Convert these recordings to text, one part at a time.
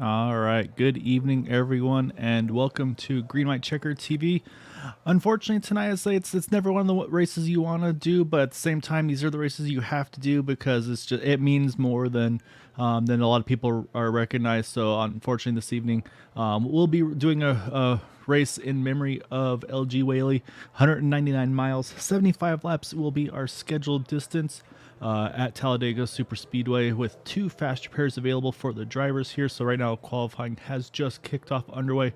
All right. Good evening, everyone, and welcome to Green White Checker TV. Unfortunately, tonight I say it's never one of the races you want to do, but at the same time, these are the races you have to do because it means more than a lot of people are recognized. So unfortunately, this evening we'll be doing a race in memory of LG Whaley. 199 miles, 75 laps will be our scheduled distance. At Talladega Superspeedway with two fast pairs available for the drivers here. So right now qualifying has just kicked off underway.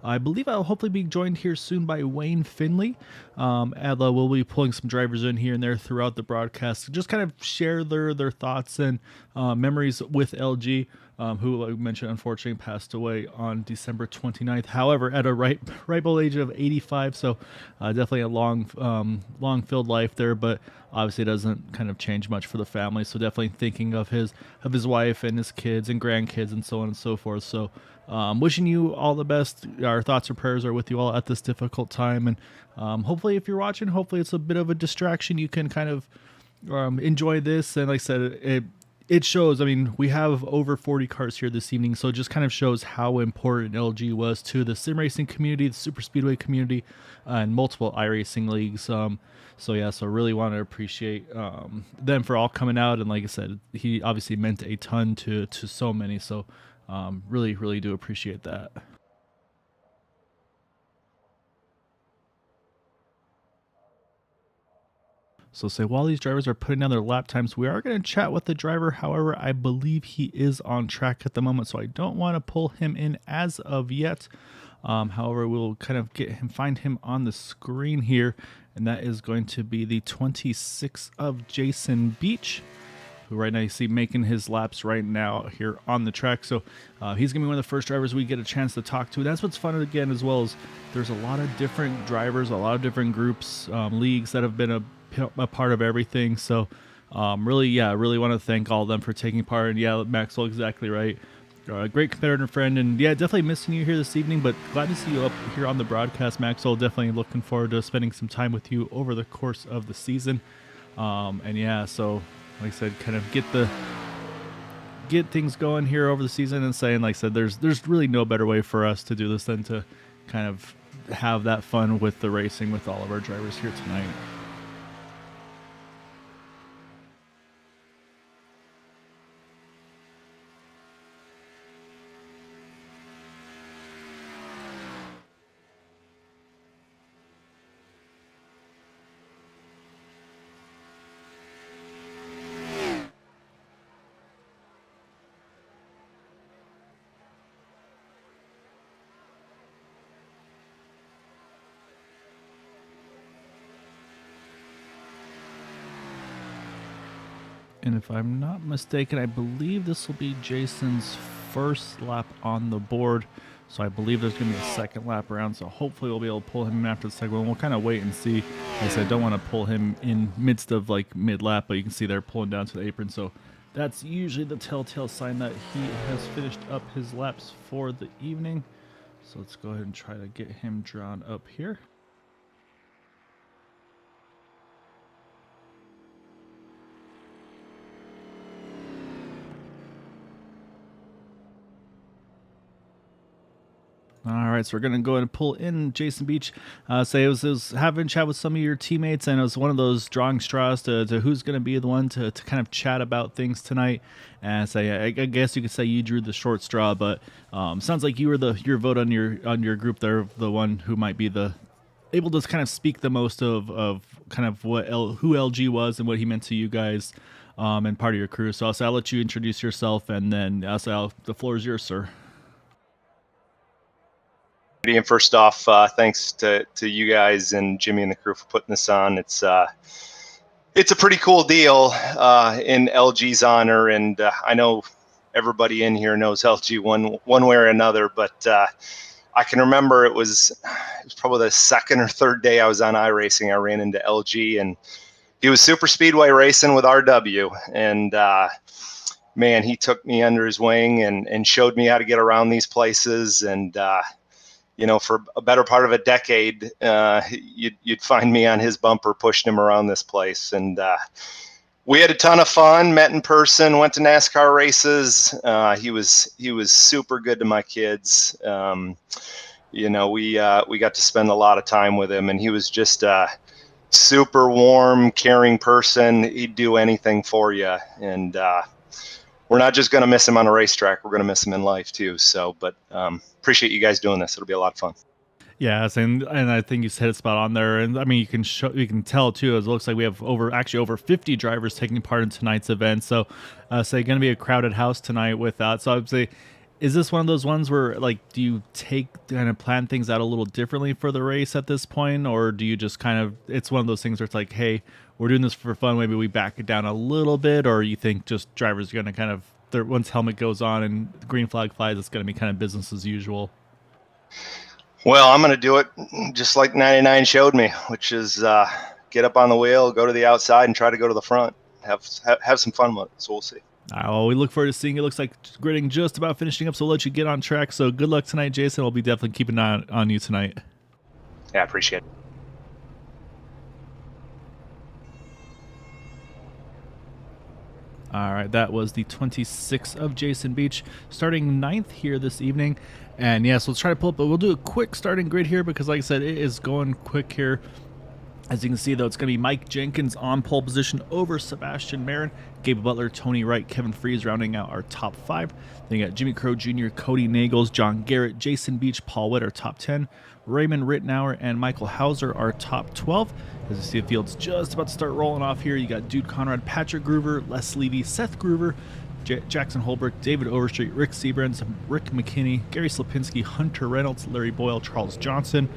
I believe I'll hopefully be joined here soon by Wayne Finley. We'll be pulling some drivers in here and there throughout the broadcast, just kind of share their thoughts and memories with LG, who, like I mentioned, unfortunately passed away on December 29th. However, at a ripe old age of 85, so definitely a long filled life there, but obviously it doesn't kind of change much for the family. So definitely thinking of his wife and his kids and grandkids and so on and so forth. So wishing you all the best. Our thoughts and prayers are with you all at this difficult time, and hopefully if you're watching, hopefully it's a bit of a distraction. You can kind of enjoy this, and like I said, it shows. I mean, we have over 40 cars here this evening, so it just kind of shows how important LG was to the sim racing community, the super speedway community, and multiple iRacing leagues. So really want to appreciate them for all coming out, and like I said, he obviously meant a ton to so many. So really do appreciate that. So say while these drivers are putting down their lap times, we are going to chat with the driver. However, I believe he is on track at the moment, so I don't want to pull him in as of yet. However, we'll kind of find him on the screen here, and that is going to be the 26 of Jason Beach, who right now you see making his laps right now here on the track. So he's going to be one of the first drivers we get a chance to talk to. That's what's fun again, as well as there's a lot of different drivers, a lot of different groups, leagues that have been a part of everything. So really want to thank all of them for taking part. And yeah, Maxwell, exactly right. Great competitor and friend, and yeah, definitely missing you here this evening, but glad to see you up here on the broadcast, Maxwell. Definitely looking forward to spending some time with you over the course of the season. And yeah, so like I said, kind of get things going here over the season, and saying, like I said, there's really no better way for us to do this than to kind of have that fun with the racing with all of our drivers here tonight. And if I'm not mistaken, I believe this will be Jason's first lap on the board. So I believe there's going to be a second lap around. So hopefully we'll be able to pull him in after the second one. We'll kind of wait and see. Like I said, I don't want to pull him in midst of like mid-lap, but you can see they're pulling down to the apron. So that's usually the telltale sign that he has finished up his laps for the evening. So let's go ahead and try to get him drawn up here. All right, so we're going to go ahead and pull in Jason Beach. Say it was having chat with some of your teammates, and it was one of those drawing straws to who's going to be the one to kind of chat about things tonight. And say, I guess you could say you drew the short straw, but sounds like you were your vote on your group there, the one who might be able to kind of speak the most of kind of who LG was and what he meant to you guys and part of your crew. So I'll let you introduce yourself, and then the floor is yours, sir. And first off, thanks to you guys and Jimmy and the crew for putting this on. It's a pretty cool deal in LG's honor, and I know everybody in here knows LG one way or another, but I can remember it was probably the second or third day I was on iRacing. I ran into LG, and he was super speedway racing with RW, and man, he took me under his wing and showed me how to get around these places. And for a better part of a decade, you'd find me on his bumper pushing him around this place. And we had a ton of fun, met in person, went to NASCAR races. He was super good to my kids. We got to spend a lot of time with him, and he was just a super warm, caring person. He'd do anything for you. And we're not just going to miss him on a racetrack. We're going to miss him in life too. So, but appreciate you guys doing this. It'll be a lot of fun. Yes, and I think you hit it spot on there. And I mean, you can tell too, as it looks like we have over 50 drivers taking part in tonight's event. So, going to be a crowded house tonight with that. So I would say, is this one of those ones where, like, do you kind of plan things out a little differently for the race at this point, or do you just kind of, it's one of those things where it's like, hey, we're doing this for fun, maybe we back it down a little bit, or you think just drivers are going to kind of, once helmet goes on and the green flag flies, it's going to be kind of business as usual? Well, I'm going to do it just like 99 showed me, which is get up on the wheel, go to the outside, and try to go to the front. Have some fun with it. So we'll see. Well, we look forward to seeing it. Looks like gridding just about finishing up, so we'll let you get on track. So good luck tonight, Jason. We'll be definitely keeping an eye on you tonight. Yeah, I appreciate it. All right, that was the 26th of Jason Beach, starting 9th here this evening. And yes, let's try to pull up, but we'll do a quick starting grid here because, like I said, it is going quick here. As you can see, though, it's going to be Mike Jenkins on pole position over Sebastian Marin, Gabe Butler, Tony Wright, Kevin Freese rounding out our top 5. Then you got Jimmy Crow Jr., Cody Nagels, John Garrett, Jason Beach, Paul Witt, our top 10. Raymond Rittenauer and Michael Hauser are top 12. As you see, the field's just about to start rolling off here. You got Dude Conrad, Patrick Groover, Les Levy, Seth Groover, Jackson Holbrook, David Overstreet, Rick Seabrand, Rick McKinney, Gary Slapinski, Hunter Reynolds, Larry Boyle, Charles Johnson.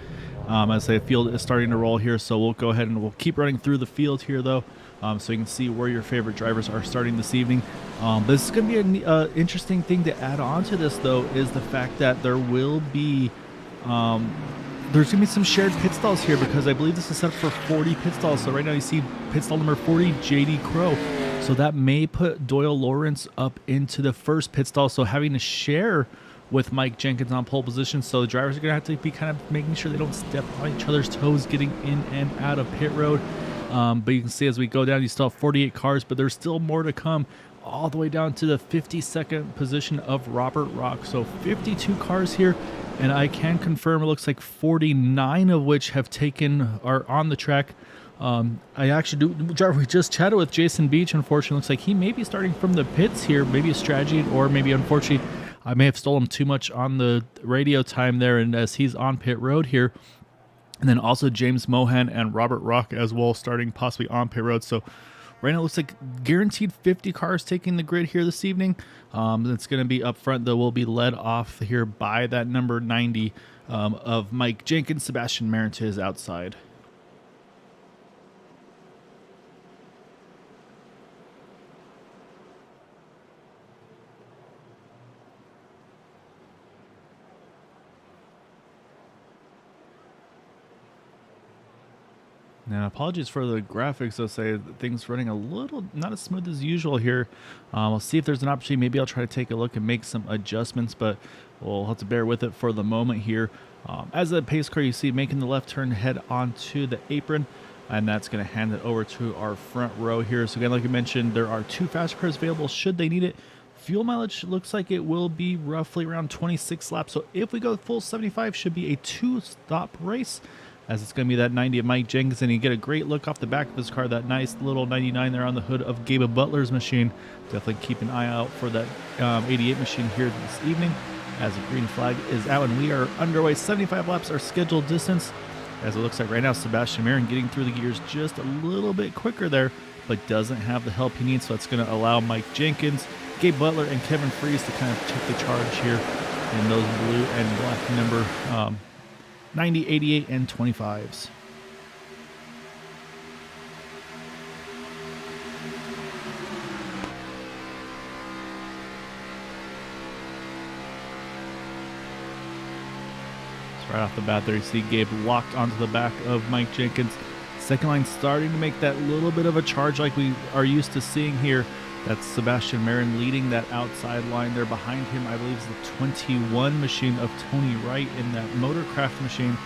As the field is starting to roll here, so we'll go ahead and we'll keep running through the field here, though, so you can see where your favorite drivers are starting this evening. But this is going to be an interesting thing to add on to this, though, is the fact that there will be there's going to be some shared pit stalls here because I believe this is set up for 40 pit stalls. So right now you see pit stall number 40, JD Crow. So that may put Doyle Lawrence up into the first pit stall. So having to share with Mike Jenkins on pole position. So the drivers are going to have to be kind of making sure they don't step on each other's toes getting in and out of pit road. But you can see as we go down, you still have 48 cars, but there's still more to come all the way down to the 52nd position of Robert Rock. So 52 cars here. And I can confirm it looks like 49 of which are on the track. We just chatted with Jason Beach. Unfortunately, looks like he may be starting from the pits here. Maybe a strategy, or maybe unfortunately, I may have stolen too much on the radio time there. And as he's on pit road here, and then also James Mohan and Robert Rock as well, starting possibly on pit road. So right now, it looks like guaranteed 50 cars taking the grid here this evening. It's going to be up front, though. Will be led off here by that number 90 of Mike Jenkins. Sebastian Marin to his outside. Now, apologies for the graphics. I'll say things running a little not as smooth as usual here. We'll see if there's an opportunity. Maybe I'll try to take a look and make some adjustments, but we'll have to bear with it for the moment here. As a pace car, you see making the left turn, head onto the apron, and that's going to hand it over to our front row here. So again, like I mentioned, there are 2 fast cars available should they need it. Fuel mileage looks like it will be roughly around 26 laps. So if we go full 75, should be a 2-stop race, as it's going to be that 90 of Mike Jenkins, and you get a great look off the back of his car, that nice little 99 there on the hood of Gabe Butler's machine. Definitely keep an eye out for that 88 machine here this evening, as the green flag is out, and we are underway. 75 laps our scheduled distance, as it looks like right now Sebastian Marin getting through the gears just a little bit quicker there, but doesn't have the help he needs, so it's going to allow Mike Jenkins, Gabe Butler, and Kevin Freese to kind of take the charge here in those blue and black number 90, 88, and 25s. Right off the bat there, you see Gabe locked onto the back of Mike Jenkins. Second line starting to make that little bit of a charge like we are used to seeing here. That's Sebastian Marin leading that outside line there. Behind him, I believe, is the 21 machine of Tony Wright in that Motorcraft machine.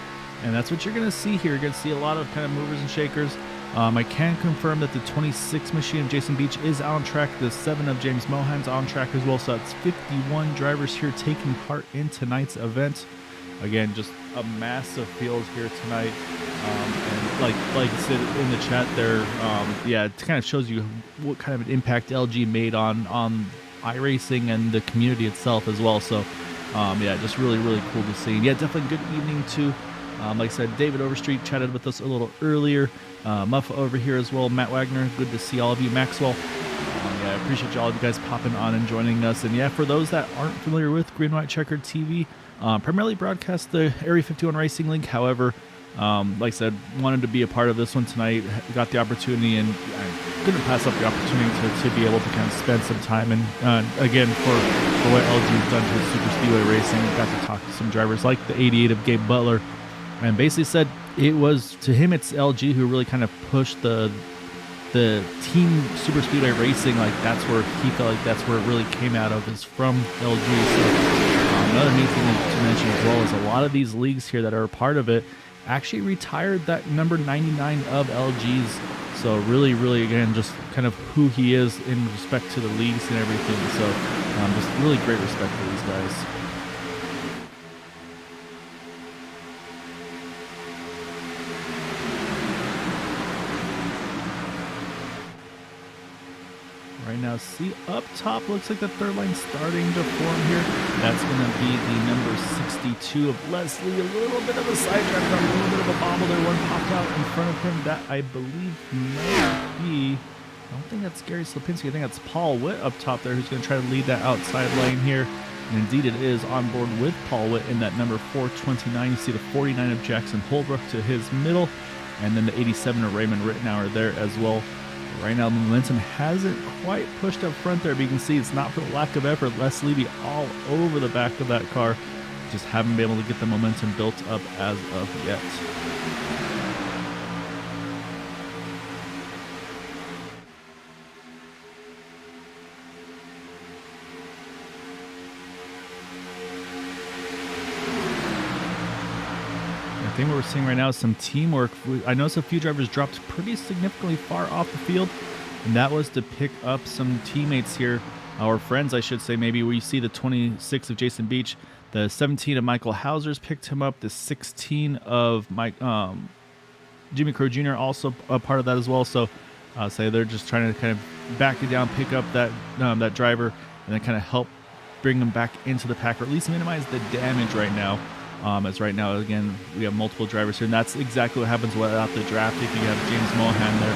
And that's what you're going to see here. You're going to see a lot of kind of movers and shakers. I can confirm that the 26 machine of Jason Beach is on track. The 7 of James Mohan's on track as well. So that's 51 drivers here taking part in tonight's event. Again, just a massive field here tonight. And like I said in the chat there, yeah, it kind of shows you what kind of an impact LG made on iRacing and the community itself as well. So, yeah, just really, really cool to see. And yeah, definitely good evening too. Like I said, David Overstreet chatted with us a little earlier. Muff over here as well. Matt Wagner, good to see all of you. Maxwell, yeah, I appreciate all of you guys popping on and joining us. And yeah, for those that aren't familiar with Green White Checkered TV, primarily broadcast the Area 51 Racing League. However, like I said, wanted to be a part of this one tonight. Got the opportunity, and I couldn't pass up the opportunity to be able to kind of spend some time. And again, for what LG's done to Super Speedway Racing, got to talk to some drivers like the 88 of Gabe Butler, and basically said it was, to him, it's LG who really kind of pushed the team Super Speedway Racing. Like, that's where he felt like that's where it really came out of, is from LG. So another neat thing to mention as well is a lot of these leagues here that are a part of it actually retired that number 99 of LG's. So really, really, again, just kind of who he is in respect to the leagues and everything. So just really great respect for these guys. Right now, see up top, looks like the third line starting to form here. That's going to be the number 62 of Leslie. A little bit of a sidetrack, a little bit of a bobble there. One popped out in front of him. That, I believe, might be, I don't think that's Gary Slapinski. I think that's Paul Witt up top there, who's going to try to lead that outside lane here. And indeed, it is on board with Paul Witt in that number 429. You see the 49 of Jackson Holbrook to his middle, and then the 87 of Raymond Rittenauer there as well. Right now, the momentum hasn't quite pushed up front there, but you can see it's not for the lack of effort. Les Levy all over the back of that car. Just haven't been able to get the momentum built up as of yet. I think what we're seeing right now is some teamwork. I noticed a few drivers dropped pretty significantly far off the field, and that was to pick up some teammates here, or friends, I should say. Maybe we see the 26 of Jason Beach, the 17 of Michael Hauser's picked him up, the 16 of Jimmy Crow Jr. also a part of that as well. So say they're just trying to kind of back it down, pick up that driver, and then kind of help bring them back into the pack, or at least minimize the damage right now. As right now, again, we have multiple drivers here, and that's exactly what happens without the draft. If you have James Mohan there,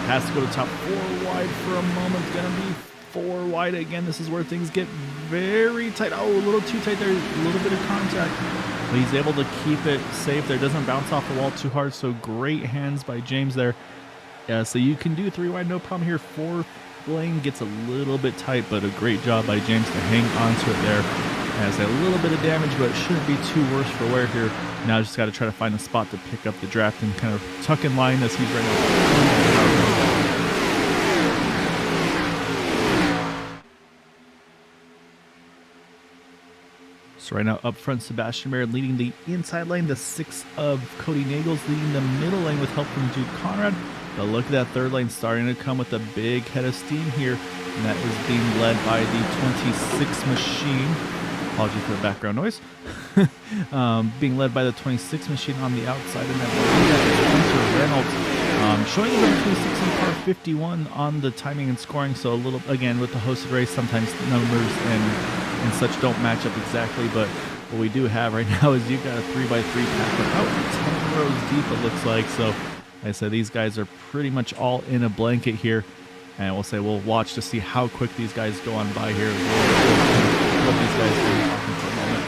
has to go to top 4 wide for a moment. It's going to be 4 wide again. This is where things get very tight. Oh, a little too tight there, a little bit of contact. But he's able to keep it safe there. Doesn't bounce off the wall too hard, so great hands by James there. Yeah, so you can do 3 wide, no problem here. 4 lane gets a little bit tight, but a great job by James to hang on to it there. Has a little bit of damage, but it shouldn't be too worse for wear here. Now just got to try to find a spot to pick up the draft and kind of tuck in line as he's right now. So right now up front, Sebastian Marin leading the inside lane. The 6 of Cody Nagels leading the middle lane with help from Duke Conrad. But look at that third lane starting to come with a big head of steam here. And that is being led by the 26 machine. Apologies for the background noise. Being led by the 26 machine on the outside, and then Reynolds showing a number 26 and car 51 on the timing and scoring. So a little, again, with the hosted race, sometimes the numbers and such don't match up exactly. But what we do have right now is you've got a 3x3 pack about 10 rows deep, it looks like. So like I said, these guys are pretty much all in a blanket here. And we'll watch to see how quick these guys go on by here. What these guys do for a moment.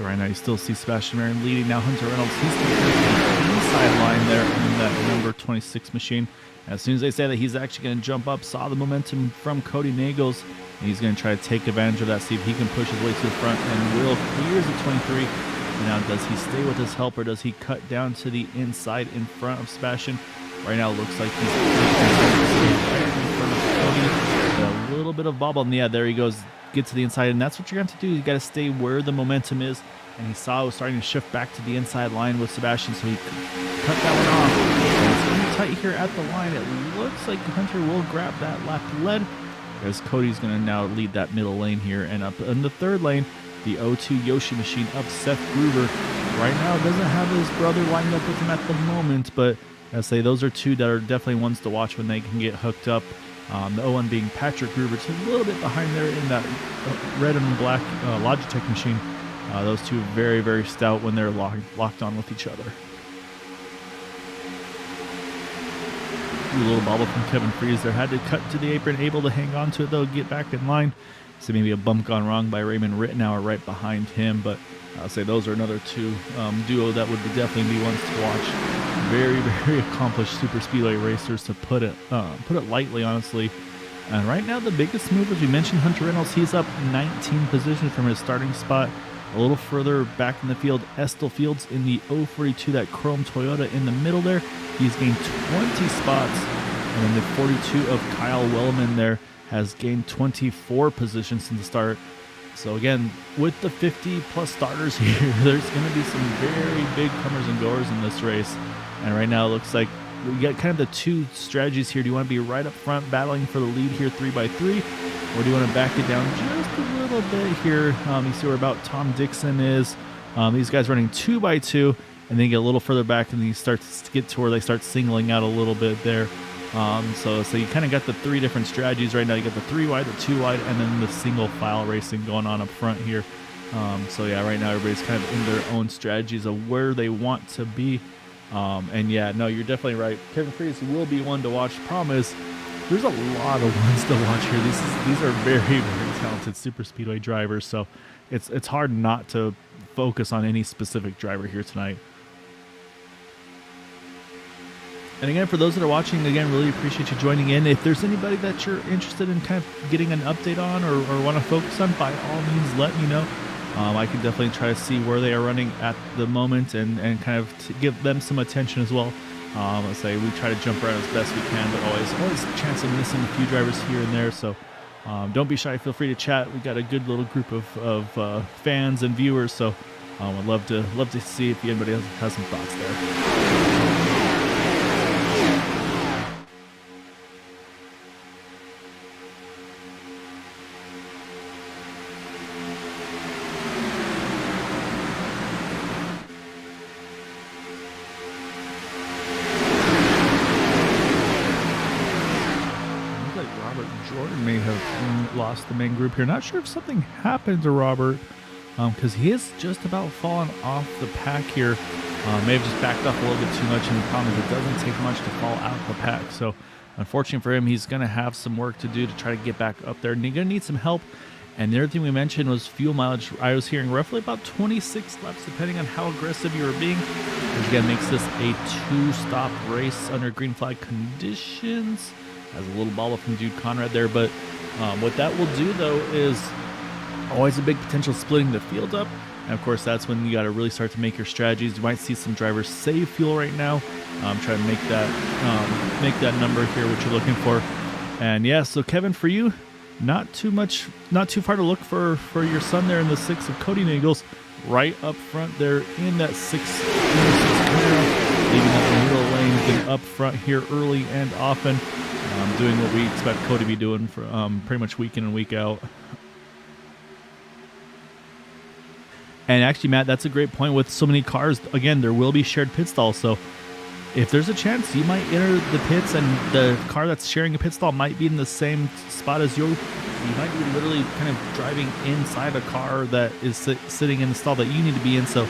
right now you still see Sebastian Marin leading. Now Hunter Reynolds, he's the inside line there in that number 26 machine. As soon as they say that, he's actually going to jump up, saw the momentum from Cody Nagels, and he's going to try to take advantage of that, see if he can push his way to the front, and Will clears the 23. Now, does he stay with his help, or does he cut down to the inside in front of Sebastian? Right now, it looks like he's right in front of Cody. A little bit of bobble, and yeah, there he goes. Get to the inside, and that's what you're going to have to do. You got to stay where the momentum is, and he saw it was starting to shift back to the inside line with Sebastian, so he cut that one off. And it's going to be tight here at the line. It looks like Hunter will grab that lap lead, as Cody's going to now lead that middle lane here, and up in the third lane, the O2 Yoshi machine of Seth Gruber. Right now, doesn't have his brother lined up with him at the moment, but I say those are two that are definitely ones to watch when they can get hooked up. The 01 being Patrick Gruber, just a little bit behind there in that red and black Logitech machine. Those two very, very stout when they're locked on with each other. A little bobble from Kevin Freeze there. Had to cut to the apron, able to hang on to it though, get back in line. So maybe a bump gone wrong by Raymond Rittenauer right behind him, but I'll say those are another two duo that would definitely be ones to watch. Very, very accomplished super speedway racers, to put it lightly, honestly. And right now, the biggest move, as we mentioned, Hunter Reynolds, he's up 19 positions from his starting spot. A little further back in the field, Estel Fields in the 042, that chrome Toyota in the middle there. He's gained 20 spots. And then the 42 of Kyle Wellman there has gained 24 positions since the start. So again, with the 50 plus starters here, there's going to be some very big comers and goers in this race. And right now it looks like we got kind of the two strategies here. Do you want to be right up front battling for the lead here 3x3, or do you want to back it down just a little bit here? You see where about Tom Dixon is. These guys running 2x2, and then get a little further back, and then you start to get to where they start singling out a little bit there. So you kind of got the three different strategies right now. You got the 3 wide, the 2 wide, and then the single file racing going on up front here. So yeah, right now everybody's kind of in their own strategies of where they want to be. And yeah, no, you're definitely right. Kevin Freeze will be one to watch. Problem is, there's a lot of ones to watch here. These are very, very talented super speedway drivers. So it's hard not to focus on any specific driver here tonight. And again, for those that are watching, again, really appreciate you joining in. If there's anybody that you're interested in kind of getting an update on or want to focus on, by all means, let me know. I can definitely try to see where they are running at the moment and kind of give them some attention as well. Let's say we try to jump around as best we can, but always a chance of missing a few drivers here and there. So don't be shy. Feel free to chat. We got a good little group of fans and viewers. So I'd love to see if anybody has some thoughts there. Lost the main group here. Not sure if something happened to Robert, because he is just about fallen off the pack here. May have just backed off a little bit too much, and the problem is it doesn't take much to fall out of the pack. So unfortunately for him, he's going to have some work to do to try to get back up there, and he's going to need some help. And the other thing we mentioned was fuel mileage. I was hearing roughly about 26 laps, depending on how aggressive you were being, which again makes this a 2-stop race under green flag conditions. Has a little bobble from Dude Conrad there, but what that will do, though, is always a big potential splitting the field up. And, of course, that's when you got to really start to make your strategies. You might see some drivers save fuel right now. Try to make that number here, what you're looking for. And, yeah, so, Kevin, for you, not too far to look for your son there in the 6 of Cody Nagels. Right up front there in that 6 Camaro. Leaving that middle lane, getting up front here early and often. Doing what we expect Cody to be doing for pretty much week in and week out. And actually, Matt, that's a great point. With so many cars, again, there will be shared pit stalls. So if there's a chance, you might enter the pits and the car that's sharing a pit stall might be in the same spot as you. You might be literally kind of driving inside a car that is sitting in the stall that you need to be in. So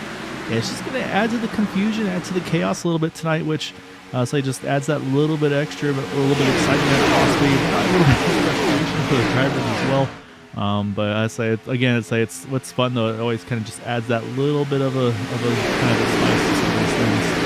yeah, it's just going to add to the confusion, add to the chaos a little bit tonight, which so it just adds that little bit extra, but a little bit of excitement, possibly a little bit of frustration for the drivers as well. But I say it again. It's what's fun though. It always kind of just adds that little bit of a kind of a spice to some of these things.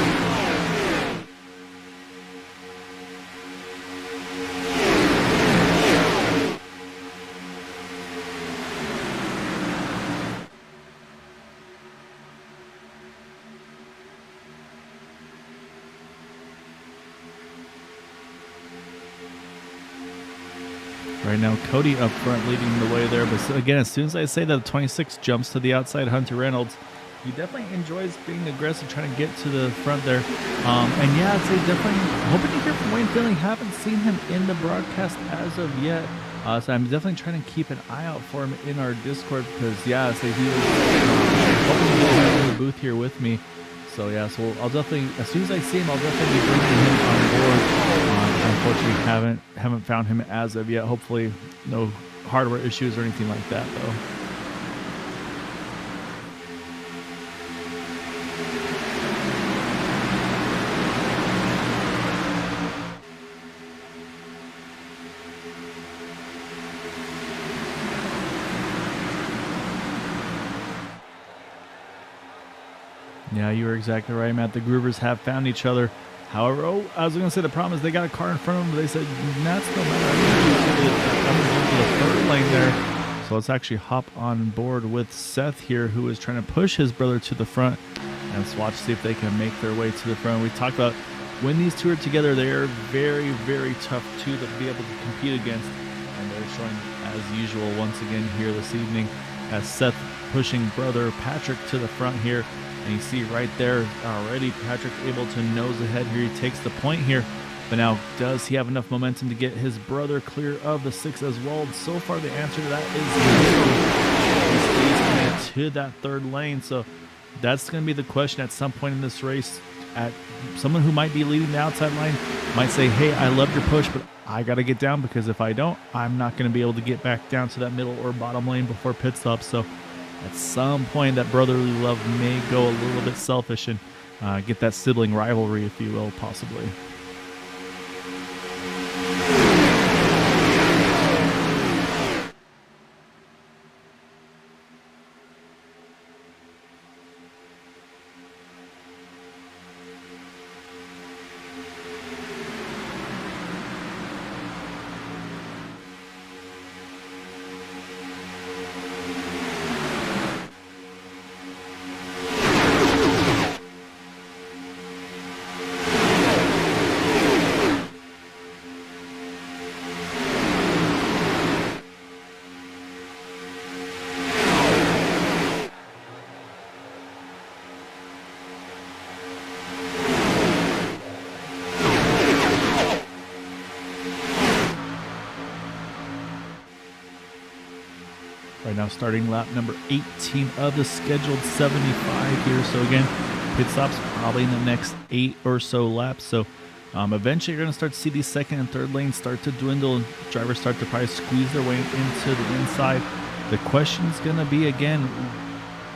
Right now, Cody up front leading the way there. But again, as soon as I say that 26 jumps to the outside, Hunter Reynolds, he definitely enjoys being aggressive, trying to get to the front there. And yeah, I'd say definitely hoping to hear from Wayne Finley. Haven't seen him in the broadcast as of yet. So I'm definitely trying to keep an eye out for him in our Discord because, yeah, I'd say he was hoping to get in the booth here with me. So yeah, so I'll definitely, as soon as I see him, I'll definitely be bringing him on board. Unfortunately, haven't found him as of yet. Hopefully, no hardware issues or anything like that, though. Yeah, you were exactly right, Matt. The Groovers have found each other. However, I was going to say the problem is they got a car in front of them, but they said, that's no matter. I'm going to the third lane there. So let's actually hop on board with Seth here, who is trying to push his brother to the front. And let's watch, see if they can make their way to the front. We talked about when these two are together, they are very, very tough to be able to compete against. And they're showing as usual once again here this evening as Seth pushing brother Patrick to the front here. And you see right there already Patrick able to nose ahead here. He takes the point here. But now, does he have enough momentum to get his brother clear of the 6 as well? So far, the answer to that is no. He stays committed to that third lane. So that's going to be the question at some point in this race. At someone who might be leading the outside line might say, hey, I love your push, but I got to get down because if I don't, I'm not going to be able to get back down to that middle or bottom lane before pit stop. So at some point, that brotherly love may go a little bit selfish and get that sibling rivalry, if you will, possibly. Right now, starting lap number 18 of the scheduled 75 here. So again, pit stops probably in the next 8 or so laps. So eventually you're going to start to see these second and third lanes start to dwindle and drivers start to probably squeeze their way into the inside. The question is going to be, again,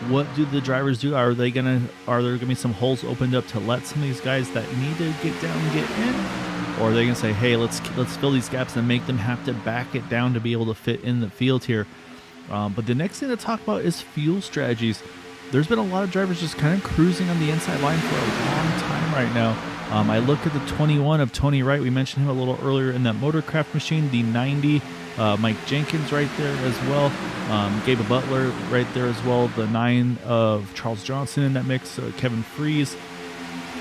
what do the drivers do? Are there going to be some holes opened up to let some of these guys that need to get down get in? Or are they going to say, hey, let's fill these gaps and make them have to back it down to be able to fit in the field here? But the next thing to talk about is fuel strategies. There's been a lot of drivers just kind of cruising on the inside line for a long time right now. I look at the 21 of Tony Wright. We mentioned him a little earlier in that Motorcraft machine. The 90, Mike Jenkins right there as well. Gabe Butler right there as well. The 9 of Charles Johnson in that mix. Kevin Freeze.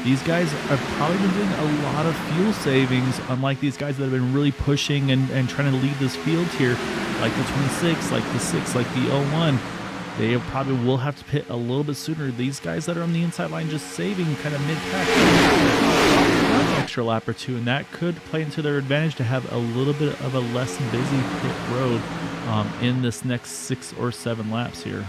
These guys have probably been doing a lot of fuel savings, unlike these guys that have been really pushing and trying to lead this field here, like the 26, like the 6, like the 01. They probably will have to pit a little bit sooner. These guys that are on the inside line just saving kind of mid-pack, an extra lap or two, and that could play into their advantage to have a little bit of a less busy pit road in this next 6 or 7 laps here.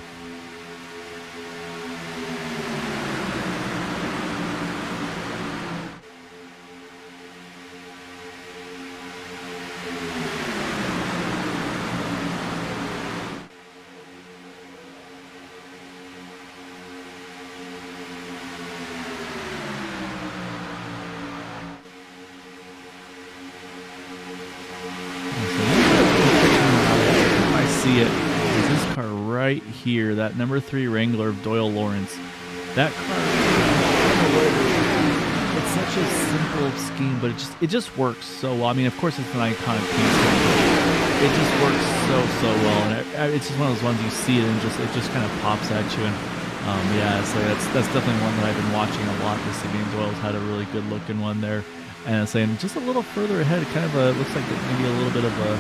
See it here, that number 3 Wrangler of Doyle Lawrence. That car, it's such a simple scheme, but it just works so well. I mean, of course, it's an iconic piece. It just works so well, and it's just one of those ones you see it and it just kind of pops at you. And yeah, so that's definitely one that I've been watching a lot this evening. Doyle's had a really good looking one there, and saying just a little further ahead, it kind of looks like maybe a little bit of a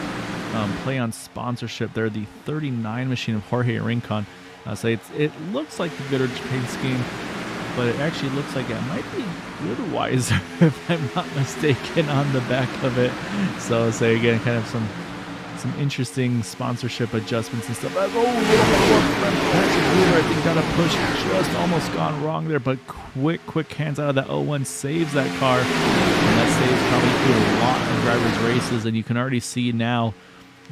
play on sponsorship there. The 39 machine of Jorge Rincon. So it looks like the Goodrich paint scheme, but it actually looks like it might be Goodweiser if I'm not mistaken on the back of it. So say again, kind of some interesting sponsorship adjustments and stuff. Patrick Wheeler, I think, got a push, just almost gone wrong there, but quick hands out of that 01 saves that car, and that saves probably a lot of drivers' races. And you can already see now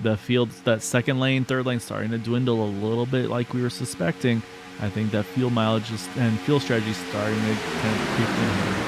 the fields, that second lane, third lane, starting to dwindle a little bit, like we were suspecting. I think that fuel mileage and fuel strategy starting to kind of creep in here.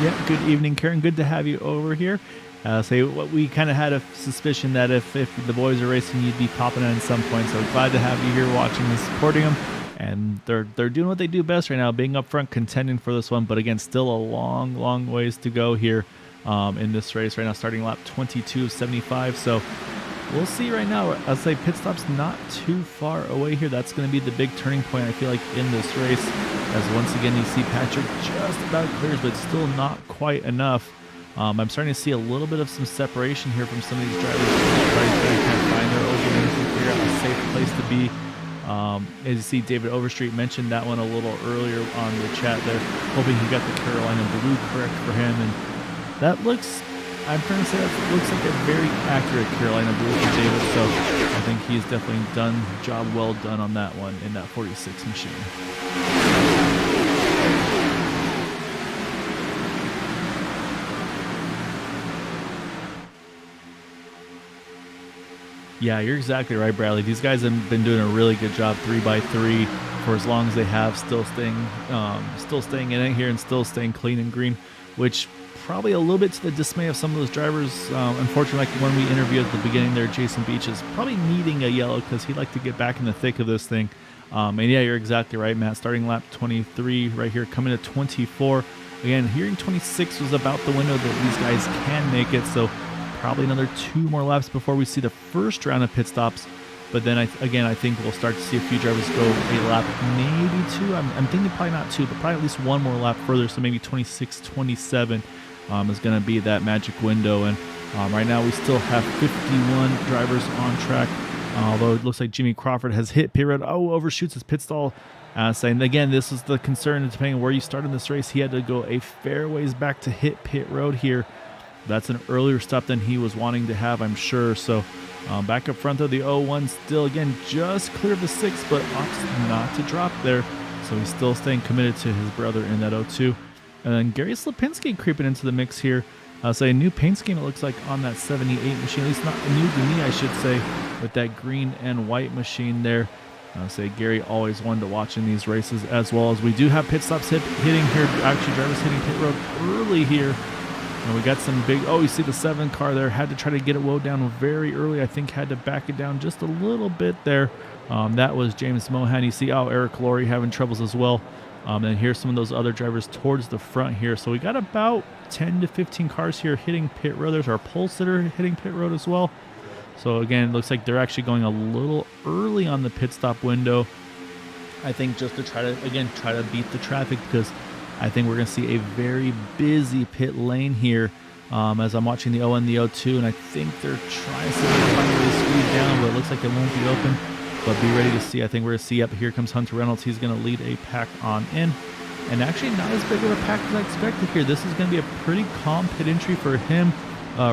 Yeah, good evening, Karen. Good to have you over here. What we kind of had a suspicion that if the boys are racing, you'd be popping in at some point. So glad to have you here watching and supporting them. And they're doing what they do best right now, being up front, contending for this one. But again, still a long ways to go here in this race right now, starting lap 22 of 75. So we'll see right now. I'll say pit stop's not too far away here. That's going to be the big turning point, I feel like, in this race. As once again, you see Patrick just about clears, but still not quite enough. I'm starting to see a little bit of some separation here from some of these drivers. Trying to kind of find their openings and figure out a safe place to be. As you see, David Overstreet mentioned that one a little earlier on the chat there, hoping he got the Carolina Blue correct for him. And that looks, I'm trying to say, that looks like a very accurate Carolina Blue for David. So I think he's definitely done job well done on that one in that 46 machine. Yeah, you're exactly right, Bradley. These guys have been doing a really good job 3x3 for as long as they have, still staying in it here and still staying clean and green, which probably a little bit to the dismay of some of those drivers. Unfortunately, like when we interviewed at the beginning there, Jason Beach is probably needing a yellow because he'd like to get back in the thick of this thing. And yeah, you're exactly right, Matt. Starting lap 23 right here, coming to 24. Again, hearing 26 was about the window that these guys can make it, so probably another 2 more laps before we see the first round of pit stops. But then I think we'll start to see a few drivers go a lap, maybe 2. I'm thinking probably not 2, but probably at least 1 more lap further. So maybe 26, 27 is going to be that magic window. And right now we still have 51 drivers on track. Although it looks like Jimmy Crawford has hit pit road. Oh, overshoots his pit stall. Saying again, this is the concern. Depending on where you start in this race, he had to go a fair ways back to hit pit road here. That's an earlier stop than he was wanting to have, I'm sure. So back up front, though, the 01 still, again, just clear of the 6, but opts not to drop there. So he's still staying committed to his brother in that 02. And then Gary Slapinski creeping into the mix here. A new paint scheme, it looks like, on that 78 machine. At least not new to me, I should say, with that green and white machine there. Gary always wanted to watch in these races, as well as we do have pit stops hitting here. Actually, drivers hitting pit road early here. And we got some big, you see the 7 car there, had to try to get it woe down very early. I think had to back it down just a little bit there. That was James Mohan. You see, Eric Laurie having troubles as well. And here's some of those other drivers towards the front here. So we got about 10 to 15 cars here hitting pit road. There's our pole sitter hitting pit road as well. So again, it looks like they're actually going a little early on the pit stop window. I think just to try to beat the traffic, because I think we're going to see a very busy pit lane here as I'm watching the 0 and the 02, and I think they're trying to find a way to squeeze down, but it looks like it won't be open. But be ready to see. I think we're going to see up here comes Hunter Reynolds. He's going to lead a pack on in. And actually not as big of a pack as I expected here. This is going to be a pretty calm pit entry for him.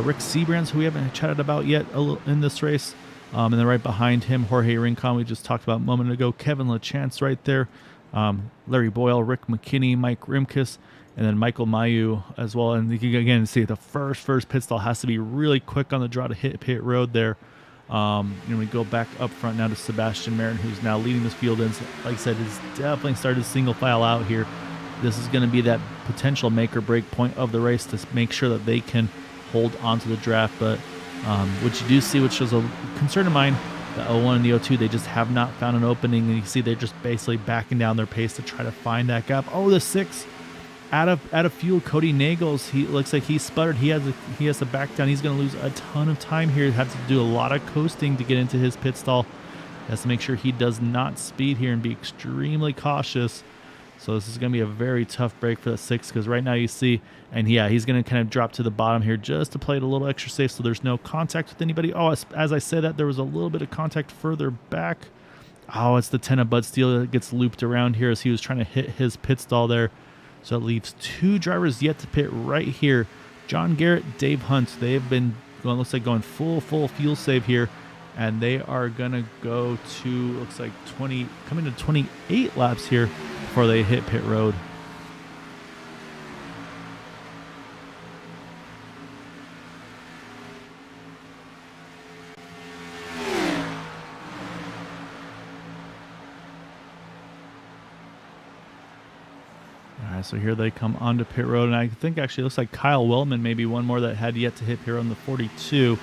Rick Seabrands, who we haven't chatted about yet in this race. And then right behind him, Jorge Rincon, we just talked about a moment ago. Kevin LaChance right there. Larry Boyle, Rick McKinney, Mike Rimkus, and then Michael Mayu as well. And you can again see the first pit stall has to be really quick on the draw to hit pit road there. We go back up front now to Sebastian Marin, who's now leading this field. And like I said, has definitely started single file out here. This is going to be that potential make or break point of the race to make sure that they can hold onto the draft. But what you do see, which was a concern of mine, the 01 and the 02, they just have not found an opening. And you see they're just basically backing down their pace to try to find that gap. Oh, the 6 out of fuel, Cody Nagels. He looks like he sputtered. He has to back down. He's going to lose a ton of time here. Have to do a lot of coasting to get into his pit stall. He has to make sure he does not speed here and be extremely cautious. So this is going to be a very tough break for the 6, because right now you see, and yeah, he's going to kind of drop to the bottom here just to play it a little extra safe so there's no contact with anybody. Oh, as I said that, there was a little bit of contact further back. Oh, it's the 10 of Bud Steele that gets looped around here as he was trying to hit his pit stall there. So it leaves 2 drivers yet to pit right here. John Garrett, Dave Hunt. They have been going, looks like going full fuel save here. And they are going to go to, looks like 20, coming to 28 laps here before they hit pit road. All right, so here they come onto pit road, and I think actually it looks like Kyle Wellman, maybe one more that had yet to hit pit road on the 42.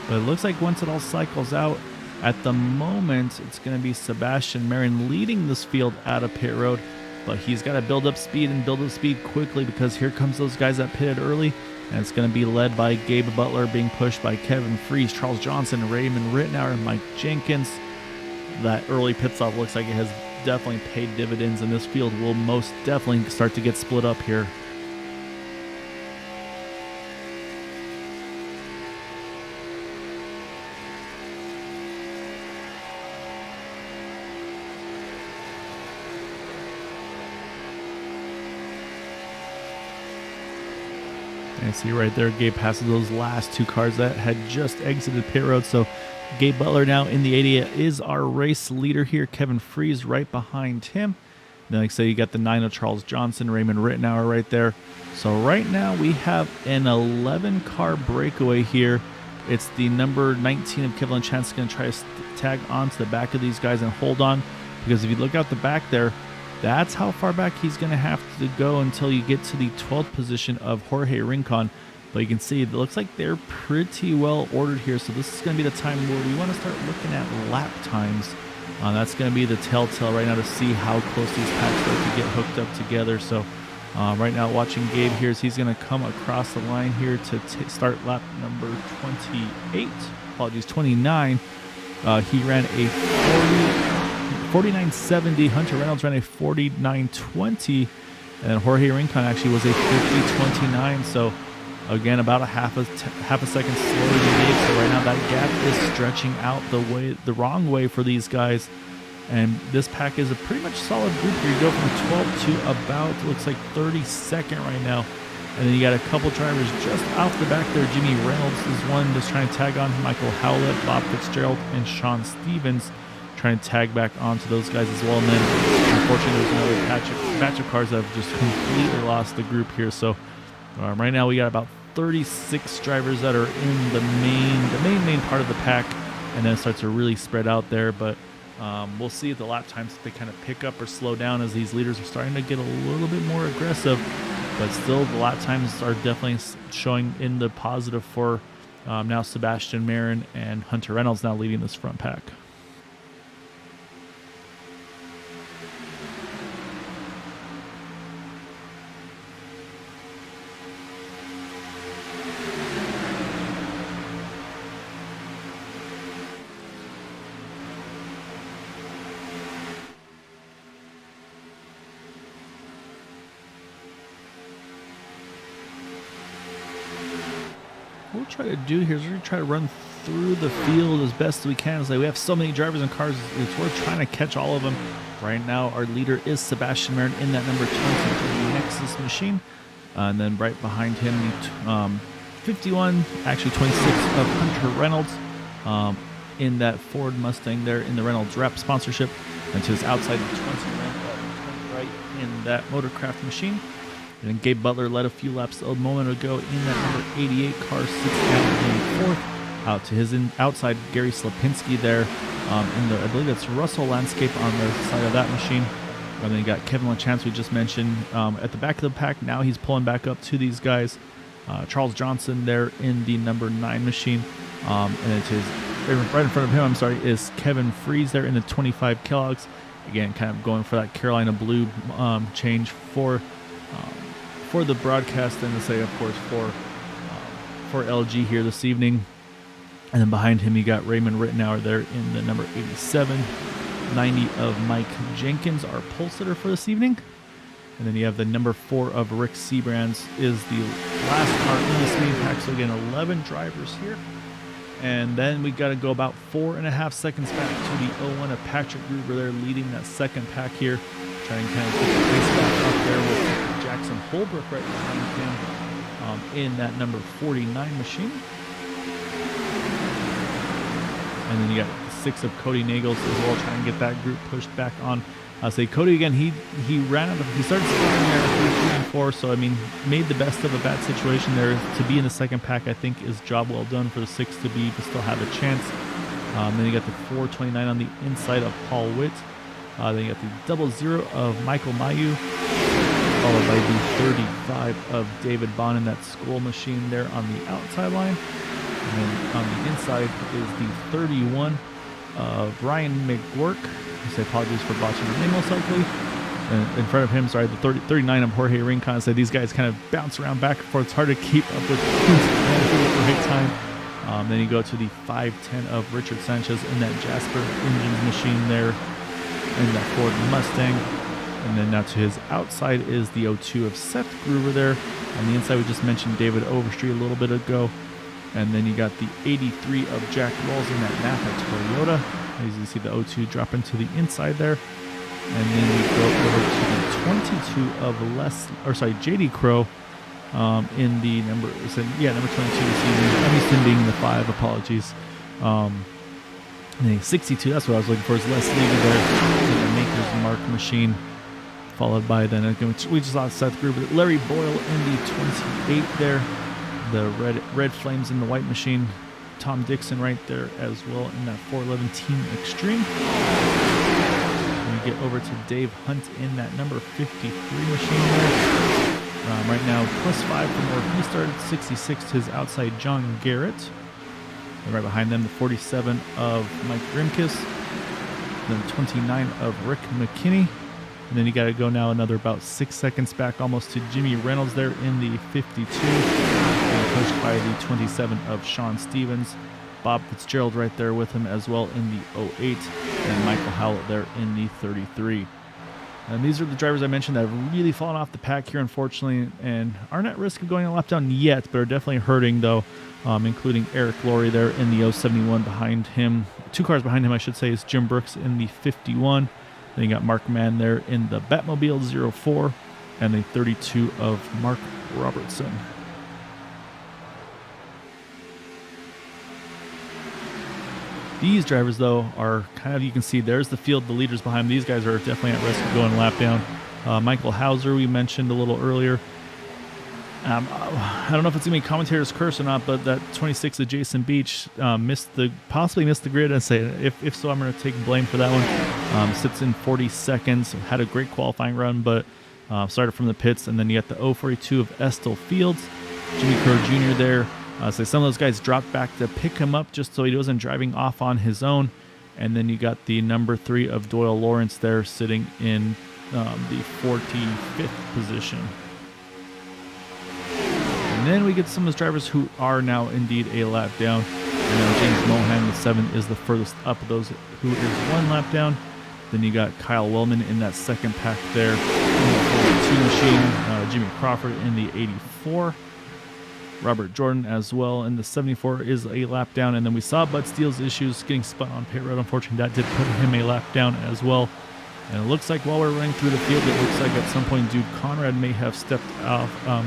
But it looks like once it all cycles out, at the moment, it's going to be Sebastian Marin leading this field out of pit road. But he's got to build up speed quickly, because here comes those guys that pitted early. And it's going to be led by Gabe Butler, being pushed by Kevin Fries, Charles Johnson, Raymond Rittenauer, and Mike Jenkins. That early pit stop looks like it has definitely paid dividends, and this field will most definitely start to get split up here. And see right there, Gabe passes those last 2 cars that had just exited pit road. So Gabe Butler now in the 80 is our race leader here. Kevin Fries right behind him. Then like I say, you got the 9 of Charles Johnson, Raymond Rittenauer right there. So right now we have an 11 car breakaway here. It's the number 19 of Kevin Chance going to try to tag onto the back of these guys and hold on, because if you look out the back there, that's how far back he's going to have to go until you get to the 12th position of Jorge Rincon. But you can see it looks like they're pretty well ordered here. So this is going to be the time where we want to start looking at lap times. That's going to be the telltale right now to see how close these packs start to get hooked up together. So right now watching Gabe here as he's going to come across the line here to start lap number 28. Apologies, 29. He ran a 49.70. Hunter Reynolds ran a 49.20, and Jorge Rincon actually was a 50.29. So again, about a half a second slower than Gabe. So right now that gap is stretching out the wrong way for these guys. And this pack is a pretty much solid group here. You go from 12 to about, looks like 32nd right now. And then you got a couple drivers just off the back there. Jimmy Reynolds is one just trying to tag on. Michael Howlett, Bob Fitzgerald, and Sean Stevens trying to tag back onto those guys as well. And then unfortunately there's another batch of cars that have just completely lost the group here. So right now we got about 36 drivers that are in the main part of the pack, and then it starts to really spread out there. But we'll see at the lap times if they kind of pick up or slow down as these leaders are starting to get a little bit more aggressive. But still, the lap times are definitely showing in the positive for now Sebastian Marin and Hunter Reynolds now leading this front pack. What we'll try to do here is we're going to try to run through the field as best as we can. It's like we have so many drivers and cars, it's worth trying to catch all of them. Right now, our leader is Sebastian Marin in that number 20 Nexus machine. And then right behind him, 51, actually 26 of Hunter Reynolds in that Ford Mustang there in the Reynolds Wrap sponsorship. And to his outside, 20 in that Motorcraft machine. And then Gabe Butler led a few laps a moment ago in that number 88 car, 6th down in 4th. Out to his outside, Gary Slapinski there in the, I believe it's Russell Landscape on the side of that machine. And then you got Kevin LaChance, we just mentioned, at the back of the pack. Now he's pulling back up to these guys. Charles Johnson there in the number 9 machine. And then to his, right in front of him, I'm sorry, is Kevin Freeze there in the 25 Kellogg's. Again, kind of going for that Carolina blue change for the broadcast, and to say, of course, for LG here this evening. And then behind him, you got Raymond Rittenauer there in the number 87. 90 of Mike Jenkins, our pole sitter for this evening. And then you have the number 4 of Rick Seabrands is the last car in this main pack. So again, 11 drivers here. And then we got to go about 4.5 seconds back to the 01 of Patrick Gruber there leading that second pack here. Trying to kind of get the pace back up there with Jackson Holbrook right behind him in that number 49 machine. And then you got 6 of Cody Nagels as well, trying to get that group pushed back on. I'll say Cody again, he ran out of, he started scoring there at 3, 3, and 4, so I mean, made the best of a bad situation there. To be in the second pack, I think, is job well done for the 6 to be, to still have a chance. Then you got the 429 on the inside of Paul Witt. Then you got the 00 of Michael Mayu, followed by the 35 of David Bond in that school machine there on the outside line. And then on the inside is the 31 of Ryan McGurk. I say apologies for botching the name most likely. And in front of him, sorry, the 39 of Jorge Rincon. So these guys kind of bounce around back and forth. It's hard to keep up with who's at the right time. Then you go to the 510 of Richard Sanchez in that Jasper Engines machine there in that Ford Mustang. And then now to his outside is the 02 of Seth Gruber there. On the inside, we just mentioned David Overstreet a little bit ago. And then you got the 83 of Jack Rawls in that Napa Toyota. As you can see, the 02 drop into the inside there. And then we go over to the 22 of JD Crow in the number 22 this evening. Evanston being the 5, apologies. And then 62, that's what I was looking for, is Les Levy there in the Maker's Mark machine. Followed by then, we just saw Seth Gruber, Larry Boyle in the 28 there. The red flames in the white machine. Tom Dixon right there as well in that 411 Team Extreme. And we get over to Dave Hunt in that number 53 machine there. Right now, +5 from where he started. 66 to his outside John Garrett. And right behind them, the 47 of Mike Grimkus. Then 29 of Rick McKinney. And then you got to go now another about 6 seconds back almost to Jimmy Reynolds there in the 52. And pushed by the 27 of Sean Stevens. Bob Fitzgerald right there with him as well in the 08. And Michael Howlett there in the 33. And these are the drivers I mentioned that have really fallen off the pack here, unfortunately, and aren't at risk of going a lap down yet, but are definitely hurting, though, including Eric Laurie there in the 071 behind him. 2 cars behind him, I should say, is Jim Brooks in the 51. Then you got Mark Mann there in the Batmobile 04, and the 32 of Mark Robertson. These drivers, though, are kind of, you can see there's the field, the leaders behind them. These guys are definitely at risk of going a lap down. Michael Hauser, we mentioned a little earlier. I don't know if it's going to be commentator's curse or not, but that 26 of Jason Beach possibly missed the grid. And say, if so, I'm going to take blame for that one. Sits in 40 seconds, had a great qualifying run, but started from the pits. And then you got the 042 of Estill Fields, Jimmy Crow Jr. there. So some of those guys dropped back to pick him up just so he wasn't driving off on his own. And then you got the number 3 of Doyle Lawrence there sitting in the 45th position. And then we get some of those drivers who are now indeed a lap down. And James Mohan, the 7, is the furthest up of those who is 1 lap down. Then you got Kyle Wellman in that second pack there in the 42 machine. Jimmy Crawford in the 84. Robert Jordan as well in the 74 is a lap down. And then we saw Bud Steele's issues getting spun on pit road. Unfortunately, that did put him a lap down as well. And it looks like while we're running through the field, it looks like at some point Dude Conrad may have stepped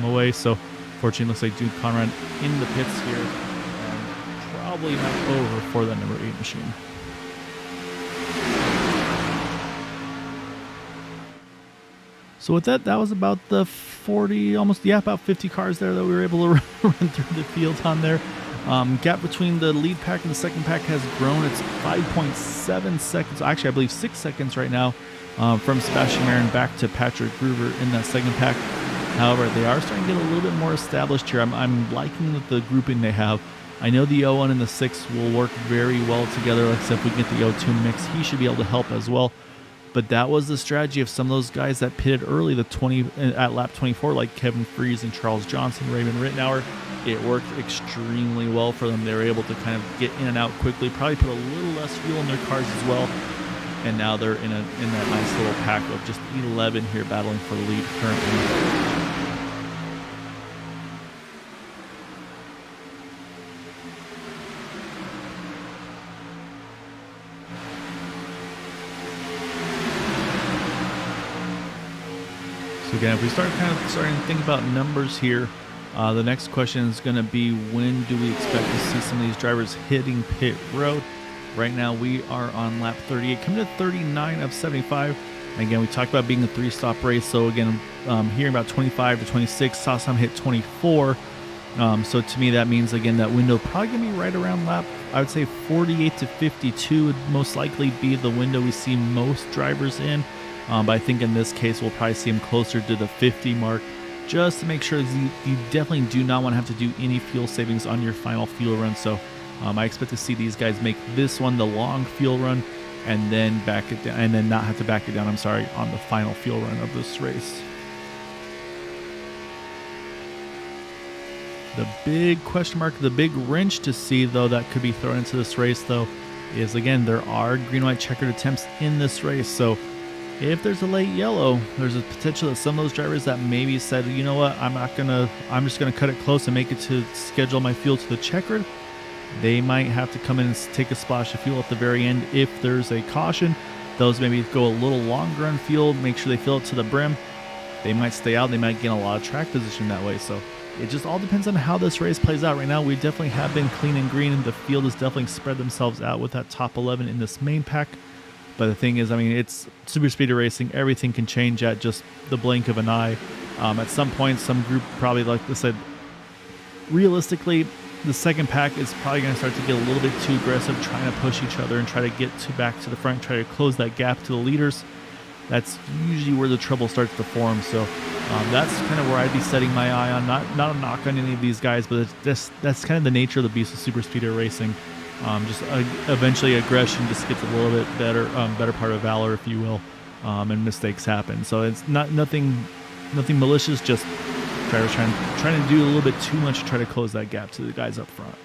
away. So fortunately, it looks like Dude Conrad in the pits here. And probably not over for that number 8 machine. So with that, that was about the 40, almost, yeah, about 50 cars there that we were able to run through the field on there. Gap between the lead pack and the second pack has grown. It's 5.7 seconds. Actually, I believe 6 seconds right now from Sebastian Marin back to Patrick Gruber in that second pack. However, they are starting to get a little bit more established here. I'm liking the grouping they have. I know the 01 and the 6 will work very well together. Like I said, if we get the 02 mix, he should be able to help as well. But that was the strategy of some of those guys that pitted early, at lap 24, like Kevin Freese and Charles Johnson, Raymond Rittenauer. It worked extremely well for them. They were able to kind of get in and out quickly, probably put a little less fuel in their cars as well. And now they're in that nice little pack of just 11 here battling for the lead currently. So again, if we starting to think about numbers here, the next question is going to be, when do we expect to see some of these drivers hitting pit road? Right now we are on lap 38, coming to 39 of 75. And again, we talked about being a 3-stop race. So again, hearing about 25 to 26, saw some hit 24. So to me, that means, again, that window probably going to be right around lap, I would say 48 to 52 would most likely be the window we see most drivers in. But I think in this case, we'll probably see him closer to the 50 mark, just to make sure that you definitely do not want to have to do any fuel savings on your final fuel run. So I expect to see these guys make this one the long fuel run, and then back it down, and then not have to back it down, I'm sorry, on the final fuel run of this race. The big question mark, the big wrench to see, though, that could be thrown into this race, though, is, again, there are green-white checkered attempts in this race. So if there's a late yellow, there's a potential that some of those drivers that maybe said, you know what, I'm just gonna cut it close and make it to schedule my fuel to the checkered, they might have to come in and take a splash of fuel at the very end if there's a caution. Those maybe go a little longer on fuel, make sure they fill it to the brim. They might stay out, they might gain a lot of track position that way. So it just all depends on how this race plays out. Right now, we definitely have been clean and green, and the field has definitely spread themselves out with that top 11 in this main pack. But the thing is, I mean, it's super speed racing. Everything can change at just the blink of an eye. At some point, some group probably, like I said, realistically, the second pack is probably going to start to get a little bit too aggressive, trying to push each other and try to get back to the front, try to close that gap to the leaders. That's usually where the trouble starts to form. So that's kind of where I'd be setting my eye on. Not a knock on any of these guys, but that's kind of the nature of the beast of super speeder racing. Eventually aggression just gets a little bit better part of valor, if you will, and mistakes happen. So it's nothing malicious, just drivers trying to do a little bit too much to try to close that gap to the guys up front.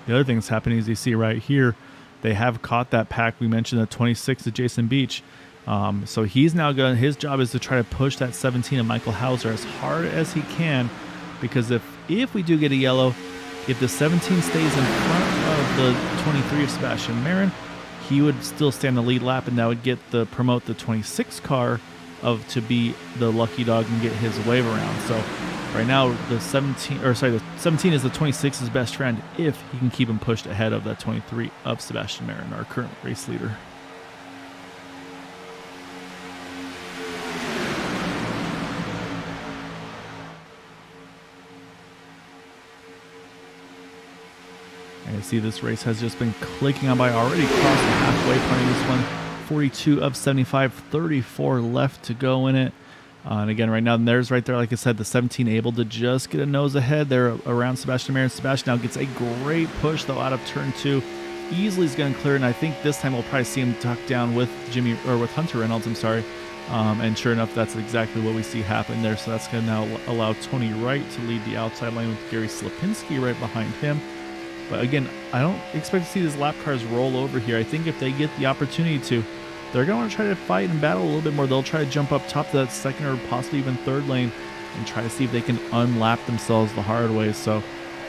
The other thing that's happening is you see right here, they have caught that pack. We mentioned the 26 of Jason Beach. So he's now his job is to try to push that 17 of Michael Hauser as hard as he can, because if we do get a yellow, if the 17 stays in front of the 23 of Sebastian Marin, he would still stand the lead lap, and that would promote the 26 car to be the lucky dog and get his wave around. So right now the 17 is the 26's best friend if he can keep him pushed ahead of that 23 of Sebastian Marin, our current race leader. And you see this race has just been clicking on by, already crossed the halfway point of this one. 42 of 75, 34 left to go in it. And again, right now, there's right there, like I said, the 17 able to just get a nose ahead there around Sebastian Marin. Sebastian now gets a great push, though, out of turn 2. Easily is going to clear, and I think this time we'll probably see him tuck down with Hunter Reynolds, I'm sorry. And sure enough, that's exactly what we see happen there. So that's going to now allow Tony Wright to lead the outside lane with Gary Slipinski right behind him. But again, I don't expect to see these lap cars roll over here. I think if they get the opportunity to, they're going to want to try to fight and battle a little bit more. They'll try to jump up top to that second or possibly even third lane and try to see if they can unlap themselves the hard way. So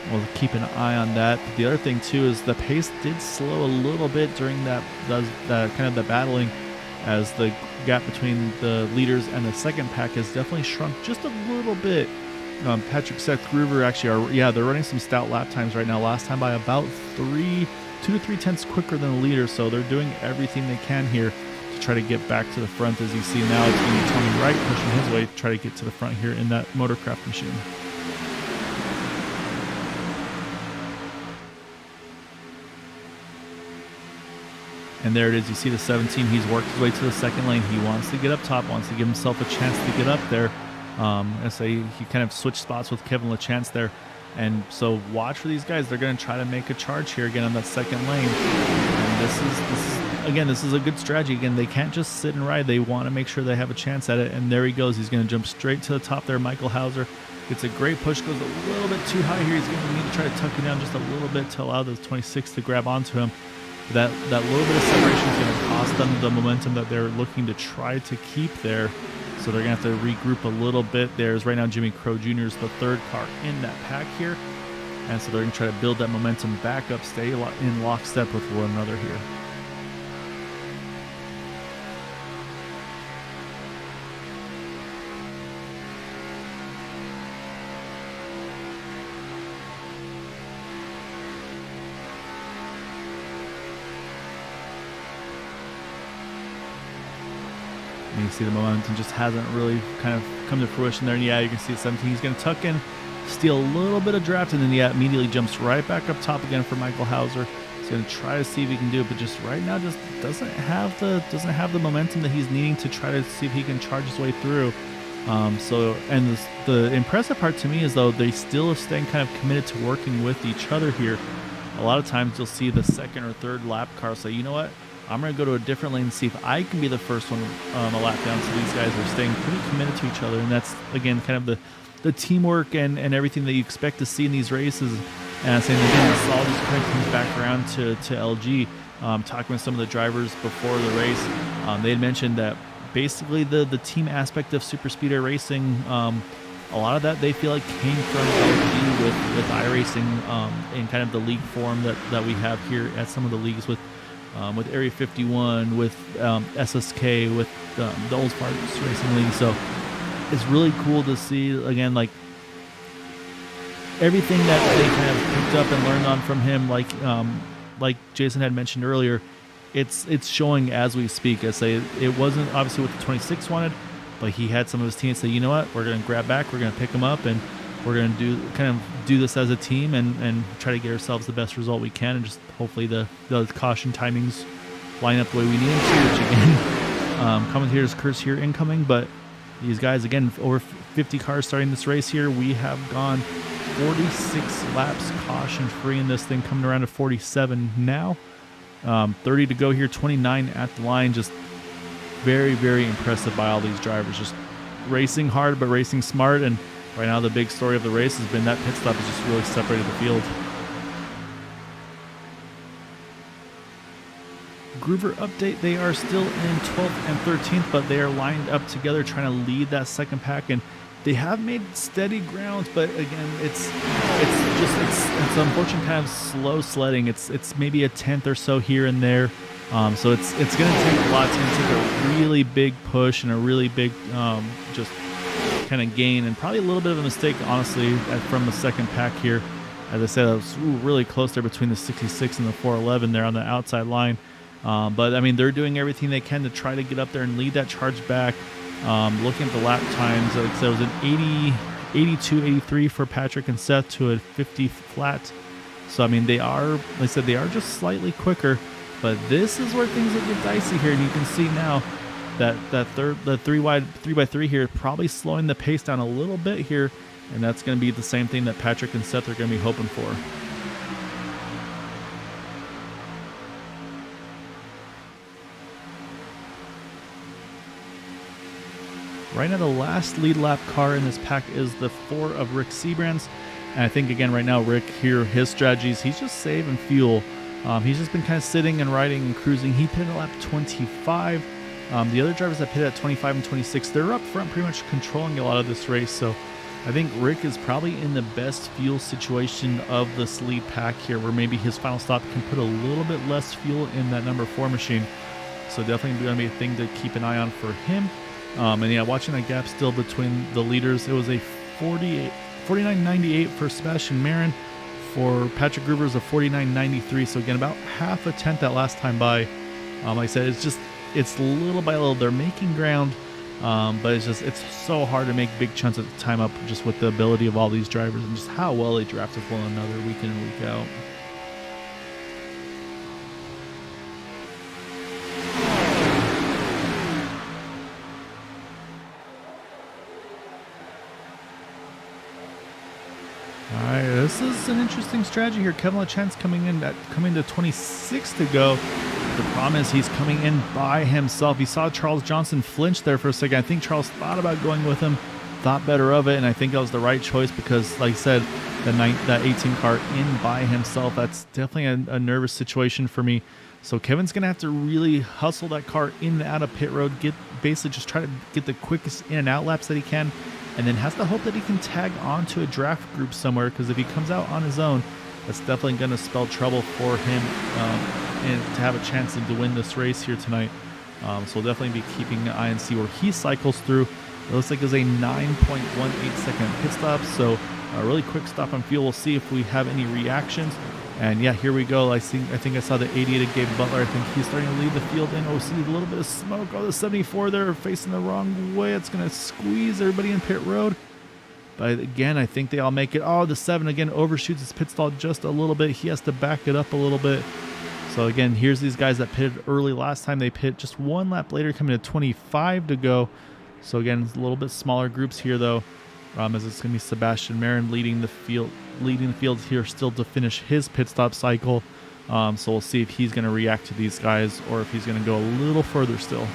we'll keep an eye on that. But the other thing too is the pace did slow a little bit during that kind of the battling, as the gap between the leaders and the second pack has definitely shrunk just a little bit. Patrick, Seth, Gruber actually they're running some stout lap times right now. Last time by about 2 to 3 tenths quicker than the leader, so they're doing everything they can here to try to get back to the front. As you see now, it's going to be Tony Wright pushing his way to try to get to the front here in that Motorcraft machine. And there it is. You see the 17. He's worked his way to the second lane. He wants to get up top, wants to give himself a chance to get up there. I say he kind of switched spots with Kevin LaChance there. And so watch for these guys. They're going to try to make a charge here again on that second lane. And this is a good strategy. Again, they can't just sit and ride. They want to make sure they have a chance at it. And there he goes. He's going to jump straight to the top there. Michael Hauser gets a great push, goes a little bit too high here. He's going to need to try to tuck it down just a little bit to allow the 26 to grab onto him. That little bit of separation is going to cost them the momentum that they're looking to try to keep there. So they're going to have to regroup a little bit. There's right now Jimmy Crow Jr. is the third car in that pack here. And so they're going to try to build that momentum back up, stay in lockstep with one another here. And you see the momentum just hasn't really kind of come to fruition there. And yeah, you can see the 17. He's going to tuck in, steal a little bit of draft, and then yeah, immediately jumps right back up top again for Michael Hauser. He's going to try to see if he can do it, but just right now just doesn't have the momentum that he's needing to try to see if he can charge his way through. The impressive part to me is though they still are staying kind of committed to working with each other here. A lot of times you'll see the second or third lap car say, you know what, I'm going to go to a different lane and see if I can be the first one a lap down. So these guys are staying pretty committed to each other. And that's, again, kind of the teamwork and everything that you expect to see in these races. And saying again, this all just kind of comes back around to LG. Talking with some of the drivers before the race, they had mentioned that basically the team aspect of super speedway racing, a lot of that they feel like came from LG with iRacing and kind of the league form that we have here at some of the leagues with Area 51, with SSK, with the Old Sparks Racing League. So it's really cool to see, again, like everything that they kind of picked up and learned on from him, like Jason had mentioned earlier, it's showing as we speak. I say it wasn't obviously what the 26 wanted, but he had some of his teams say, you know what, we're going to grab back, we're going to pick him up, and we're going to do this as a team and try to get ourselves the best result we can, and just hopefully the caution timings line up the way we need them to, which again, commentators curse here incoming, but these guys, again, over 50 cars starting this race here. We have gone 46 laps caution free in this thing, coming around to 47 now. 30 to go here, 29 at the line. Just very, very impressive by all these drivers. Just racing hard, but racing smart. And right now the big story of the race has been that pit stop has just really separated the field. Groover update, they are still in 12th and 13th, but they are lined up together trying to lead that second pack, and they have made steady ground, but again, it's unfortunate kind of slow sledding. It's maybe a tenth or so here and there. So it's going to take a lot. It's going to take a really big push and a really big just kind of gain, and probably a little bit of a mistake, honestly, from the second pack here. As I said, it was really close there between the 66 and the 411 there on the outside line. But I mean, they're doing everything they can to try to get up there and lead that charge back. Looking at the lap times, like I said, it was an 82, 83 for Patrick and Seth to a 50 flat. So I mean, they are, like I said, they are just slightly quicker. But this is where things get dicey here, and you can see now that the 3x3 here probably slowing the pace down a little bit here, and that's going to be the same thing that Patrick and Seth are going to be hoping for. Right now, the last lead lap car in this pack is the 4 of Rick Seabrands. And I think, again, right now, Rick here, his strategies, he's just saving fuel. He's just been kind of sitting and riding and cruising. He pitted at lap 25. The other drivers that pitted at 25 and 26, they're up front pretty much controlling a lot of this race. So I think Rick is probably in the best fuel situation of this lead pack here, where maybe his final stop can put a little bit less fuel in that number 4 machine. So definitely going to be a thing to keep an eye on for him. And yeah, watching that gap still between the leaders, it was a 49.98 for Sebastian Marin. For Patrick Groover is a 49.93. So again, about half a tenth that last time by. Like I said, it's just it's little by little they're making ground, but it's so hard to make big chunks of time up just with the ability of all these drivers and just how well they draft with one another week in and week out. All right, this is an interesting strategy here. Kevin LaChance coming to 26 to go. The problem is he's coming in by himself. He saw Charles Johnson flinch there for a second. I think Charles thought about going with him, thought better of it, and I think that was the right choice because, like I said, that 18 car in by himself, that's definitely a nervous situation for me. So Kevin's going to have to really hustle that car in and out of pit road, basically just try to get the quickest in and out laps that he can, and then has to hope that he can tag onto a draft group somewhere, because if he comes out on his own, that's definitely going to spell trouble for him and to have a chance to win this race here tonight. So we'll definitely be keeping an eye and see where he cycles through. It looks like it's a 9.18 second pit stop, so a really quick stop on fuel. We'll see if we have any reactions. And yeah, here we go. I think I saw the 88 of Gabe Butler. I think he's starting to lead the field in. Oh, see a little bit of smoke. Oh, the 74 there facing the wrong way. It's going to squeeze everybody in pit road. But again, I think they all make it. Oh, the 7 again overshoots his pit stall just a little bit. He has to back it up a little bit. So again, here's these guys that pitted early last time. They pit just one lap later, coming to 25 to go. So again, a little bit smaller groups here though. As it's going to be Sebastian Marin leading the field here still to finish his pit stop cycle. So we'll see if he's going to react to these guys or if he's going to go a little further still.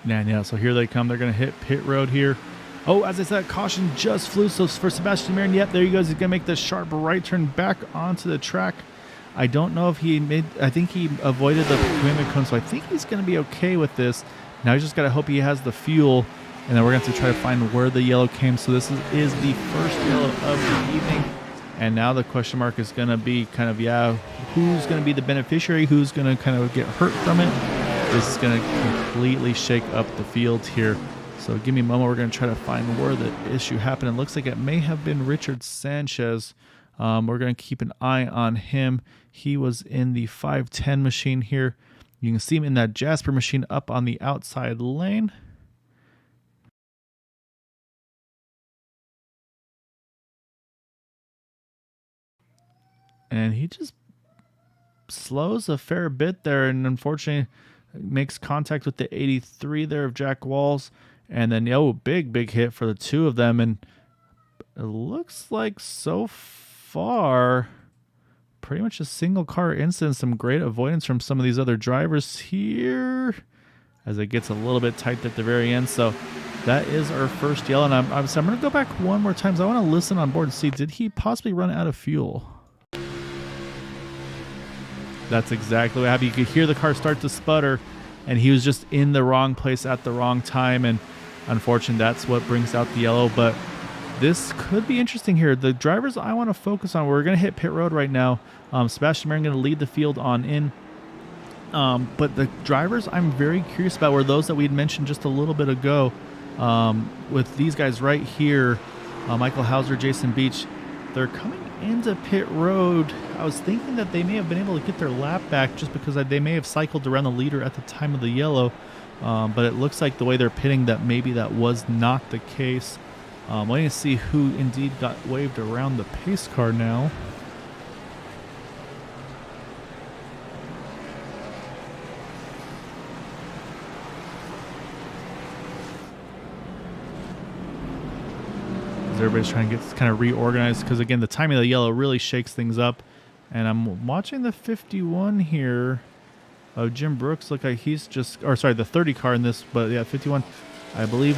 Yeah, so here they come. They're going to hit pit road here. Oh, as I said, caution just flew. So for Sebastian Marin, yep, there he goes. He's going to make the sharp right turn back onto the track. I don't know if I think he avoided the commitment cone, so I think he's going to be okay with this. Now he's just got to hope he has the fuel, and then we're going to have to try to find where the yellow came. So this is the first yellow of the evening. And now the question mark is going to be kind of, who's going to be the beneficiary? Who's going to kind of get hurt from it? This is going to completely shake up the field here. So give me a moment. We're going to try to find where the issue happened. It looks like it may have been Richard Sanchez. We're going to keep an eye on him. He was in the 510 machine here. You can see him in that Jasper machine up on the outside lane. And he just slows a fair bit there, and unfortunately makes contact with the 83 there of Jack Walls. And then, big hit for the two of them. And it looks like so far, pretty much a single car incident. Some great avoidance from some of these other drivers here as it gets a little bit tight at the very end. So that is our first yellow. And I'm going to go back one more time. So I want to listen on board and see, did he possibly run out of fuel? That's exactly what happened. You could hear the car start to sputter, and he was just in the wrong place at the wrong time. And unfortunately, that's what brings out the yellow. But this could be interesting here. The drivers I want to focus on, we're going to hit pit road right now. Sebastian Marin going to lead the field on in. But the drivers I'm very curious about were those that we had mentioned just a little bit ago. With these guys right here, Michael Hauser, Jason Beach, they're coming into pit road. I was thinking that they may have been able to get their lap back just because they may have cycled around the leader at the time of the yellow. But it looks like the way they're pitting that maybe that was not the case. Waiting to see who indeed got waved around the pace car now. Everybody's trying to get kind of reorganized because, again, the timing of the yellow really shakes things up. And I'm watching the 51 here of Jim Brooks. Look like he's just, or sorry, the 30 car in this, but yeah, 51. I believe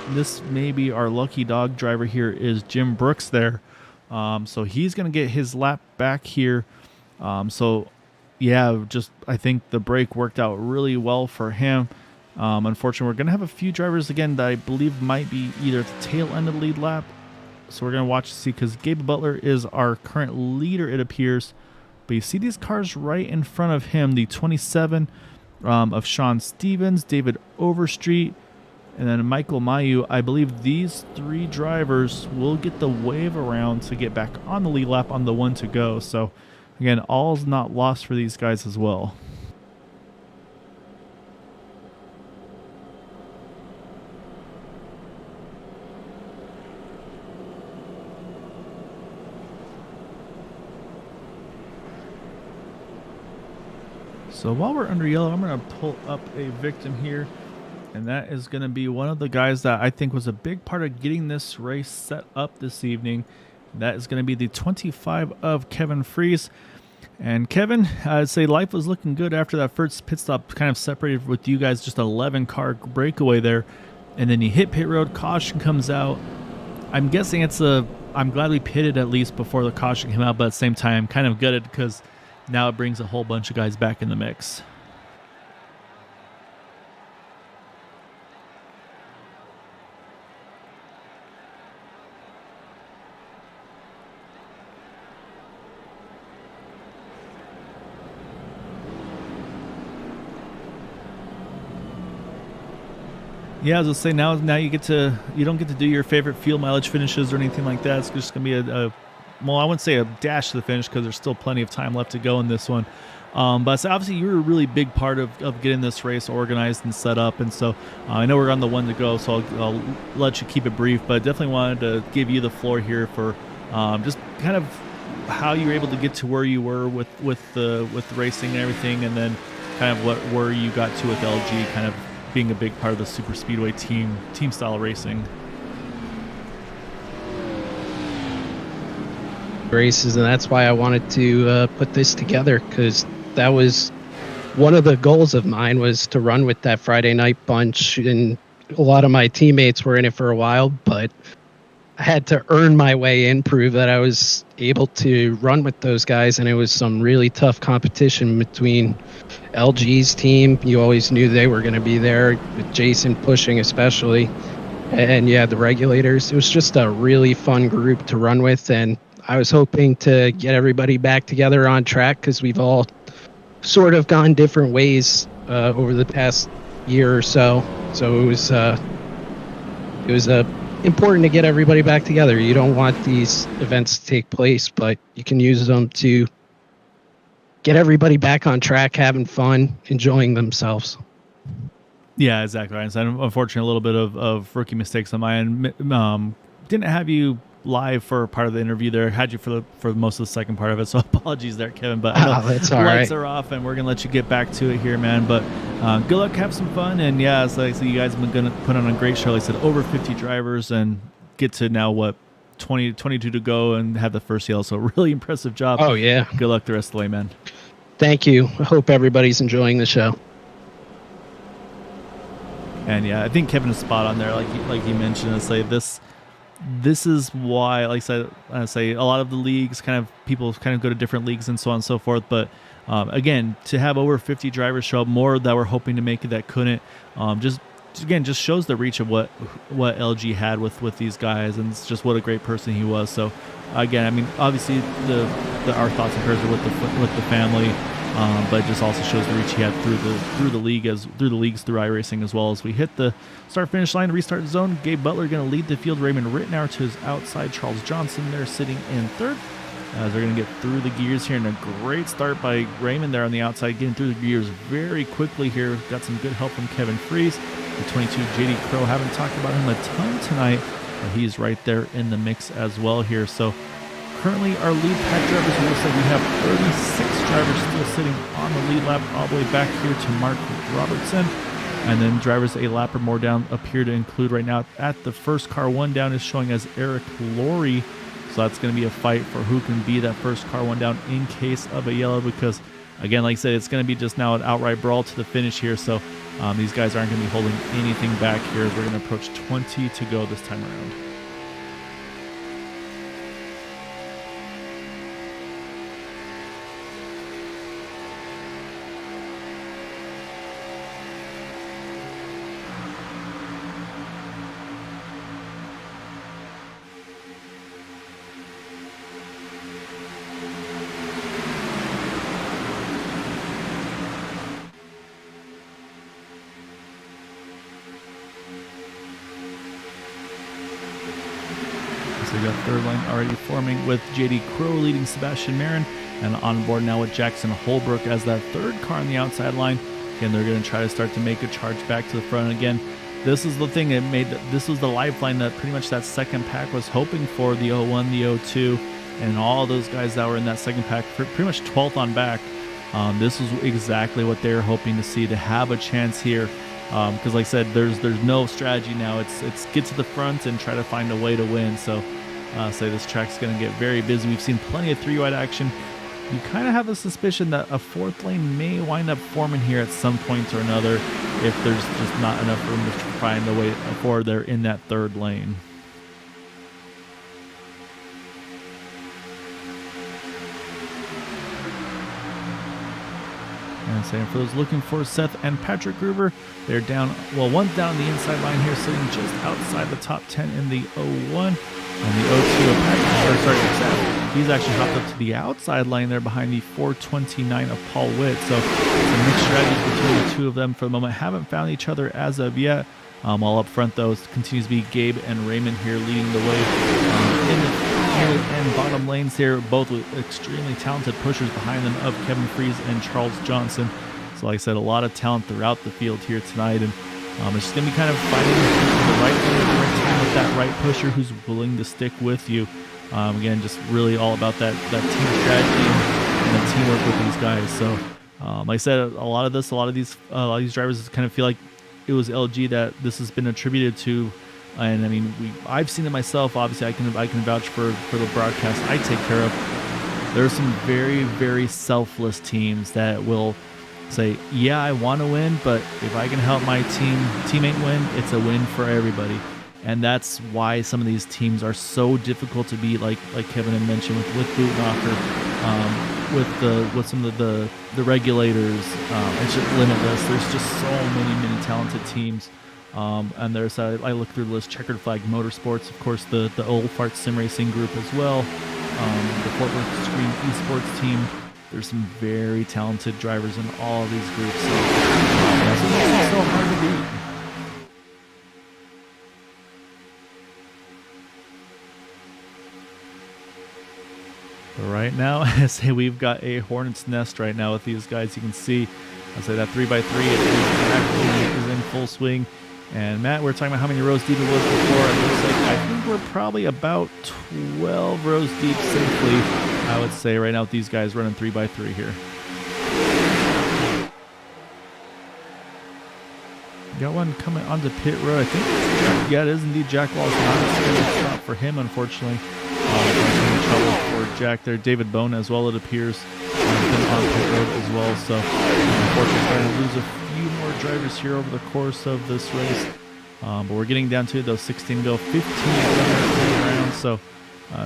this may be our lucky dog driver here is Jim Brooks there. So he's going to get his lap back here. So yeah, just I think the break worked out really well for him. Unfortunately, we're going to have a few drivers again that I believe might be either at the tail end of the lead lap. So we're going to watch to see, because Gabe Butler is our current leader, it appears. But you see these cars right in front of him, the 27 of Sean Stevens, David Overstreet, and then Michael Mayu. I believe these 3 drivers will get the wave around to get back on the lead lap on the one to go. So, again, all's not lost for these guys as well. So while we're under yellow, I'm going to pull up a victim here. And that is going to be one of the guys that I think was a big part of getting this race set up this evening. That is going to be the 25 of Kevin Fries. And Kevin, I'd say life was looking good after that first pit stop, kind of separated with you guys, just an 11-car breakaway there. And then you hit pit road, caution comes out. I'm guessing I'm glad we pitted at least before the caution came out, but at the same time, I'm kind of gutted because now it brings a whole bunch of guys back in the mix. Yeah, I was gonna say now you don't get to do your favorite fuel mileage finishes or anything like that. It's just gonna be well, I wouldn't say a dash to the finish because there's still plenty of time left to go in this one. But so obviously you're a really big part of getting this race organized and set up. And so I know we're on the one to go, so I'll let you keep it brief. But definitely wanted to give you the floor here for just kind of how you were able to get to where you were with the racing and everything, and then kind of where you got to with LG, kind of being a big part of the super speedway team style racing. Races, and that's why I wanted to put this together, because that was one of the goals of mine, was to run with that Friday night bunch. And a lot of my teammates were in it for a while, but I had to earn my way in, prove that I was able to run with those guys. And it was some really tough competition between LG's team. You always knew they were going to be there, with Jason pushing especially, and yeah, the regulators. It was just a really fun group to run with, and I was hoping to get everybody back together on track, because we've all sort of gone different ways over the past year or so. So it was important to get everybody back together. You don't want these events to take place, but you can use them to get everybody back on track, having fun, enjoying themselves. Yeah, exactly. And unfortunately, a little bit of rookie mistakes on my end. Didn't have you live for part of the interview there. Had you for most of the second part of it, so apologies there, Kevin. But I know that's all lights right. are off, and we're gonna let you get back to it here, man. But good luck, have some fun, and yeah, it's like, so you guys have been gonna put on a great show. Like I said, over 50 drivers, and get to now 22 to go, and have the first yellow. So really impressive job. Oh yeah. Good luck the rest of the way, man. Thank you. I hope everybody's enjoying the show. And yeah, I think Kevin is spot on there. Like you mentioned, I say this is why, like I say, a lot of the leagues people go to different leagues and so on and so forth. But again, to have over 50 drivers show up, more that were hoping to make it that couldn't, just shows the reach of what LG had with these guys, and it's just what a great person he was. So again, I mean, obviously our thoughts and prayers are with the family. But it just also shows the reach he had through the leagues through iRacing, as well. As we hit the start finish line, restart zone, Gabe Butler going to lead the field. Raymond Rittenauer to his outside. Charles Johnson there sitting in third. As they're going to get through the gears here, and a great start by Raymond there on the outside, getting through the gears very quickly here. Got some good help from Kevin Fries. The 22 JD Crow, haven't talked about him a ton tonight, but he's right there in the mix as well here. So currently, our lead pack drivers, we said we have 36 drivers still sitting on the lead lap, all the way back here to Mark Robertson. And then drivers a lap or more down appear to include right now at the first car. One down is showing as Eric Laurie. So that's going to be a fight for who can be that first car one down in case of a yellow, because, again, like I said, it's going to be just now an outright brawl to the finish here. So these guys aren't going to be holding anything back here as we're going to approach 20 to go this time around. So you got third lane already forming with JD Crow leading Sebastian Marin, and on board now with Jackson Holbrook as that third car on the outside line. Again, they're going to try to start to make a charge back to the front again. This is the thing that made this was the lifeline that pretty much that second pack was hoping for, the 01, the 02, and all those guys that were in that second pack, pretty much 12th on back. This was exactly what they were hoping to see, to have a chance here. Because like I said, there's no strategy now. It's get to the front and try to find a way to win. So say this track's going to get very busy. We've seen plenty of 3-wide action. You kind of have a suspicion that a fourth lane may wind up forming here at some point or another if there's just not enough room to find a way for they're in that third lane. And saying for those looking for Seth and Patrick Gruber, they're down, well, one's down the inside line here, sitting just outside the top 10 in the 01. And the 02 of Patrick, Seth, he's actually hopped up to the outside line there behind the 429 of Paul Witt. So it's a mixed strategy between the two of them for the moment. Haven't found each other as of yet. All up front, though, continues to be Gabe and Raymond here leading the way in the middle and bottom lanes here, both with extremely talented pushers behind them of Kevin Fries and Charles Johnson. So like I said, a lot of talent throughout the field here tonight, and it's just going to be kind of finding the right lane at the right time with that right pusher who's willing to stick with you. Again, just really all about that team strategy and the teamwork with these guys. So like I said, a lot of these drivers kind of feel like it was LG that this has been attributed to. And I mean, I've seen it myself. Obviously, I can vouch for the broadcast I take care of. There are some very, very selfless teams that will say, yeah, I want to win, but if I can help my teammate win, it's a win for everybody. And that's why some of these teams are so difficult to beat, like Kevin had mentioned with Bootenacher, with some of the regulators. It's just limitless. There's just so many talented teams. And there's I look through the list: Checkered Flag Motorsports, of course, the Old Fart Sim Racing group as well, the Fort Worth Screen Esports team. There's some very talented drivers in all of these groups, so that's what makes it so hard to beat. But right now, I say we've got a hornet's nest right now with these guys. You can see, I say that 3x3 is in full swing. And Matt, we're talking about how many rows deep it was before. It looks like I think we're probably about 12 rows deep safely, I would say, right now with these guys running 3x3 here. Got one coming onto pit road. I think, yeah, it is indeed Jack Wall's not a scheduled stop for him, unfortunately. In trouble for Jack there. David Bone as well, it appears, been on pit road as well. So, unfortunately, trying to lose a few more drivers here over the course of this race. But we're getting down to those 16 go 15 rounds. So,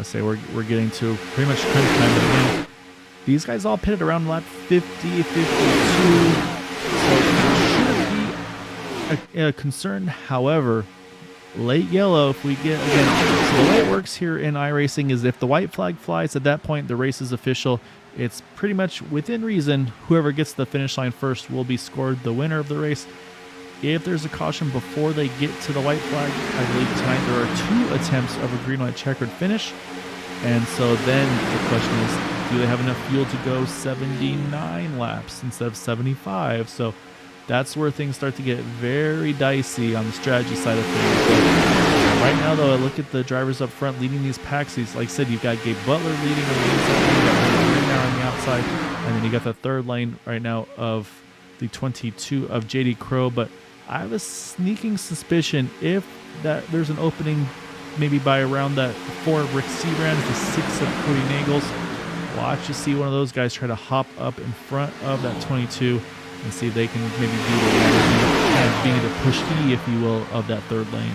say we're getting to pretty much crunch time again. These guys all pitted around lap 50, 52. So, shouldn't be a concern. However, late yellow, if we get, again, so the way it works here in iRacing is if the white flag flies, at that point the race is official. It's pretty much within reason. Whoever gets to the finish line first will be scored the winner of the race. If there's a caution before they get to the white flag, I believe tonight there are 2 attempts of a green, white, checkered finish. And so then the question is, do they have enough fuel to go 79 laps instead of 75? So that's where things start to get very dicey on the strategy side of things. But right now, though, I look at the drivers up front leading these packs. Like I said, you've got Gabe Butler leading on the inside, you got Raymond now on the outside, and then you got the third lane right now of the 22 of JD Crow. But I have a sneaking suspicion if that there's an opening maybe by around that 4 of Rick Seabrand to 6 of Cody Nagels, watch you see one of those guys try to hop up in front of that 22 and see if they can maybe do the kind of being the push E, if you will, of that third lane.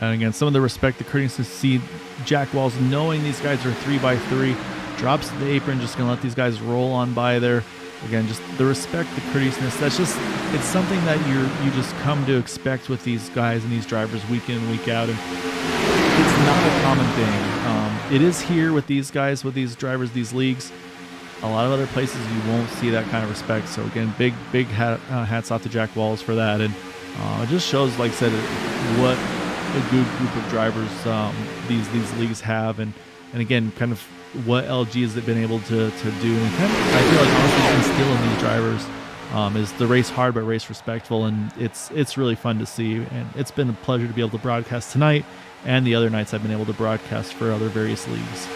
And again, some of the respect, the courtesy to see Jack Walls knowing these guys are 3x3, drops the apron, just gonna let these guys roll on by there. Again, just the respect, the courteousness. That's just, it's something that you just come to expect with these guys and these drivers week in and week out. And it's not a common thing. It is here with these guys, with these drivers, these leagues. a lot of other places you won't see that kind of respect. So again, big hats off to Jack Walls for that, and it just shows, like I said, what a good group of drivers these leagues have, and again, kind of what LG has been able to do. And kind of, I feel like honestly instill in these drivers is the race hard but race respectful, and it's really fun to see. And it's been a pleasure to be able to broadcast tonight and the other nights I've been able to broadcast for other various leagues.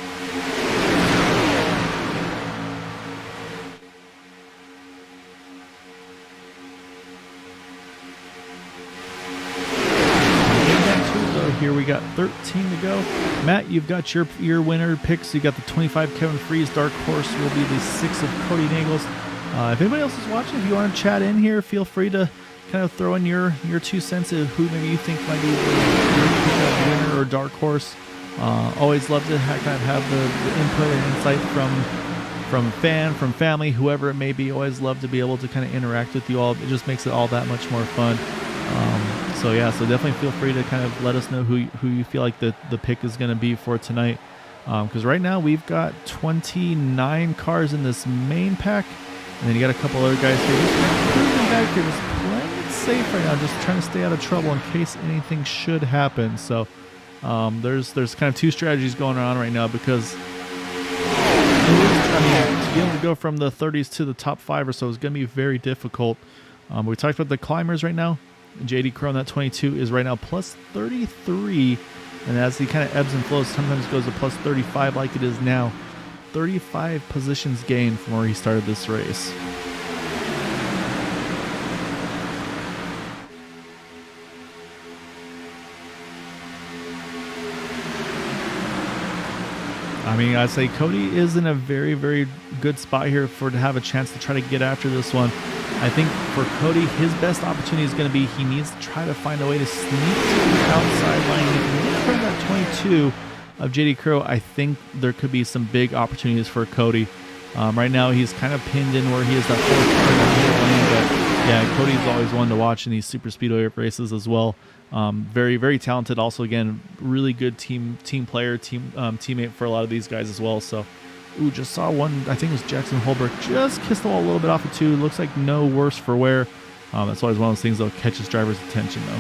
Here we got 13 to go. Matt, you've got your winner picks. You got the 25 Kevin Freeze. Dark Horse will be the 6 of Cody Nagels. If anybody else is watching, if you want to chat in here, feel free to kind of throw in your 2 cents of who maybe you think might be the winner or Dark Horse. Always love to kind of have the input and insight from family, whoever it may be. Always love to be able to kind of interact with you all. It just makes it all that much more fun. So definitely feel free to kind of let us know who you feel like the pick is going to be for tonight. Because right now we've got 29 cars in this main pack, and then you got a couple other guys here. Just back here, just playing it safe right now, just trying to stay out of trouble in case anything should happen. So there's kind of 2 strategies going on right now, because to be able to go from the 30s to the top 5 or so is going to be very difficult. We talked about the climbers right now. JD Crow on that 22 is right now plus 33, and as he kind of ebbs and flows, sometimes goes to plus 35 like it is now. 35 positions gained from where he started this race. I mean, I'd say Cody is in a very, very good spot here to have a chance to try to get after this one. I think for Cody, his best opportunity is going to be he needs to try to find a way to sneak to the outside line. If he can get that 22 of JD Crow, I think there could be some big opportunities for Cody. Right now, he's kind of pinned in where he is that 4th car in the lane, but yeah, Cody's always one to watch in these super speedway races as well. Very, very talented. Also, again, really good team player, teammate for a lot of these guys as well. So, just saw one. I think it was Jackson Holbrook. Just kissed the wall a little bit off of 2. Looks like no worse for wear. That's always one of those things that'll catch his driver's attention, though.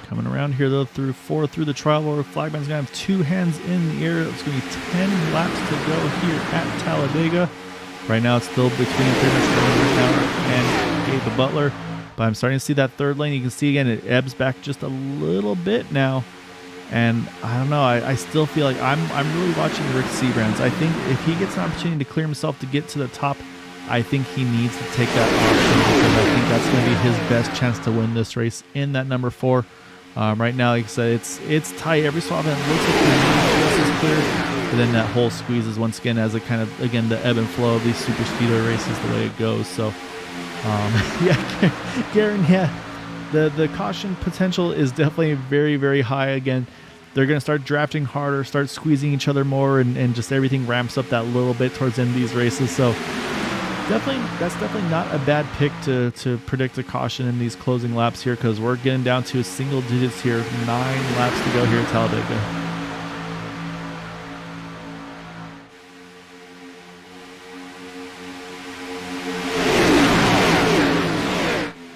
Coming around here, though, through the trial where Flagman's going to have 2 hands in the air. It's going to be 10 laps to go here at Talladega. Right now, it's still between pretty much Rittenauer and Gabe Butler. But I'm starting to see that 3rd lane. You can see, again, it ebbs back just a little bit now. And I don't know, I still feel like I'm really watching Rick Seabrands. I think if he gets an opportunity to clear himself to get to the top, I think he needs to take that option, because I think that's going to be his best chance to win this race in that number 4. Right now, like I said, it's tight. Every so often it looks like the is clear. But then that hole squeezes once again as it kind of, again, the ebb and flow of these super speedway races, the way it goes. So, yeah, Garen, yeah, the caution potential is definitely very, very high. Again, they're going to start drafting harder, start squeezing each other more, and just everything ramps up that little bit towards the end of these races. So, that's definitely not a bad pick to predict a caution in these closing laps here, because we're getting down to single digits here. 9 laps to go here at Talladega.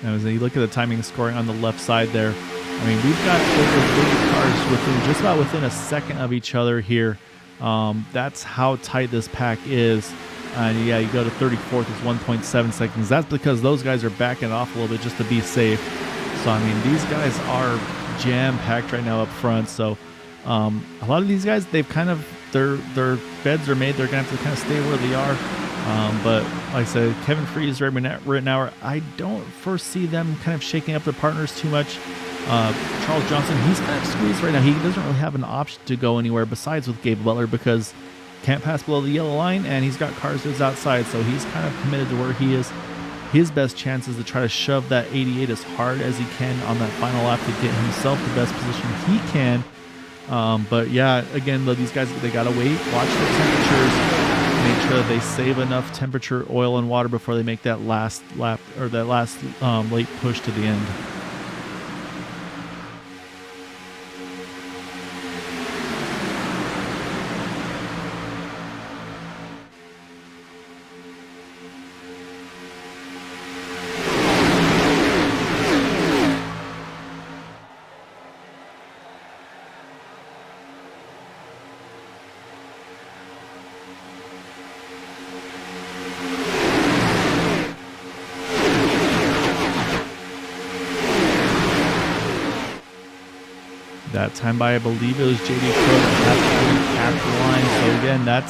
As you look at the timing scoring on the left side there, I mean, we've got over 30 cars just about within a second of each other here. That's how tight this pack is. And yeah, you go to 34th is 1.7 seconds. That's because those guys are backing off a little bit just to be safe. So, I mean, these guys are jam-packed right now up front. So, a lot of these guys, they've kind of, their beds are made. They're going to have to kind of stay where they are. But like I said, Kevin Freeze, Rittenauer, I don't foresee them kind of shaking up their partners too much. Charles Johnson, he's kind of squeezed right now. He doesn't really have an option to go anywhere besides with Gabe Butler, because can't pass below the yellow line, and he's got cars that's outside, so he's kind of committed to where he is. His best chance is to try to shove that 88 as hard as he can on that final lap to get himself the best position he can. But yeah, again, though, these guys, they got to wait, watch the temperatures, make sure sure that they save enough temperature, oil, and water before they make that last lap or that last late push to the end. That time by, I believe it was JD Crowe at the line. So again,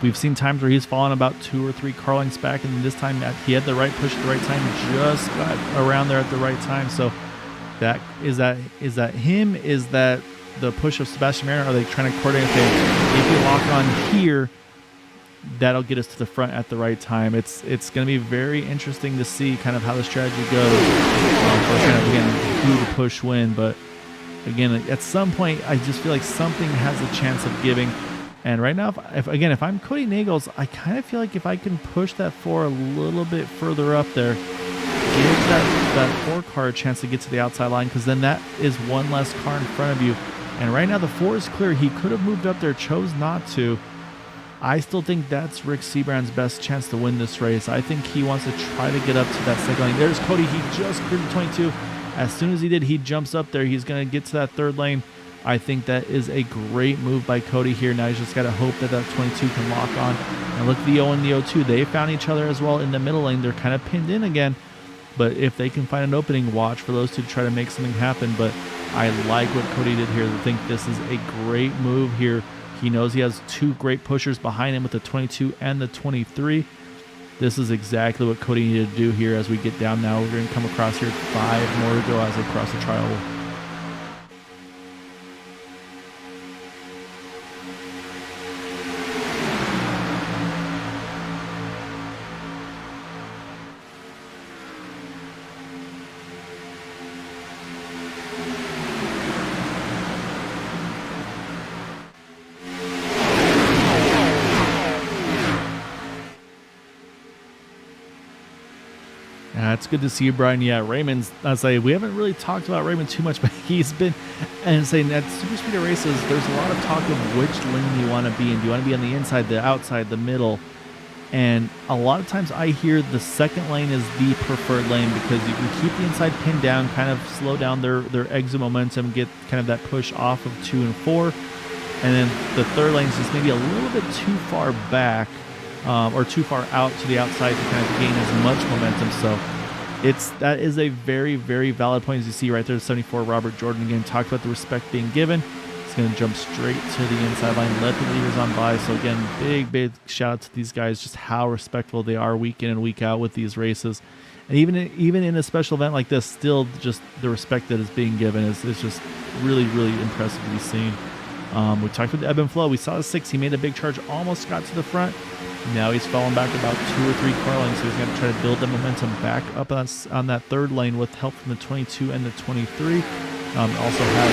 we've seen times where he's fallen about 2 or 3 car lengths back, and this time he had the right push at the right time, just got around there at the right time. So is that him? Is that the push of Sebastian Mayer? Are they trying to coordinate? Okay, if we lock on here, that'll get us to the front at the right time. It's going to be very interesting to see kind of how the strategy goes. For kind of, again, who to push when, but again, at some point, I just feel like something has a chance of giving. And right now, if I'm Cody Nagels, I kind of feel like if I can push that 4 a little bit further up there, give that 4 car a chance to get to the outside line, because then that is one less car in front of you. And right now, the 4 is clear. He could have moved up there, chose not to. I still think that's Rick Seabrand's best chance to win this race. I think he wants to try to get up to that second lane. There's Cody. He just cleared the 22. As soon as he did, he jumps up there. He's going to get to that 3rd lane. I think that is a great move by Cody here. Now he's just got to hope that that 22 can lock on. And look at the 0 and the 02. They found each other as well in the middle lane. They're kind of pinned in again. But if they can find an opening, watch for those two to try to make something happen. But I like what Cody did here. I think this is a great move here. He knows he has 2 great pushers behind him with the 22 and the 23. This is exactly what Cody needed to do here as we get down now. We're going to come across here 5 more to go as they cross the trial. It's good to see you, Brian. Yeah, Raymond's, we haven't really talked about Raymond too much, but he's been, and saying that super speedway races, there's a lot of talk of which lane you want to be in. Do you want to be on the inside, the outside, the middle? And a lot of times I hear the second lane is the preferred lane because you can keep the inside pinned down, kind of slow down their exit momentum, get kind of that push off of 2 and 4. And then the third lane is just maybe a little bit too far back or too far out to the outside to kind of gain as much momentum. So that is a very, very valid point. As you see right there, 74 Robert Jordan again talked about the respect being given. He's going to jump straight to the inside line, let the leaders on by. So again, big shout out to these guys, just how respectful they are week in and week out with these races. And even in a special event like this, still just the respect that is being given is just really, really impressive to be seen. We talked about the ebb and flow. We saw the 6. He made a big charge, almost got to the front. Now he's fallen back about 2 or 3 car lengths, so he's going to try to build the momentum back up on that third lane with help from the 22 and the 23. Also have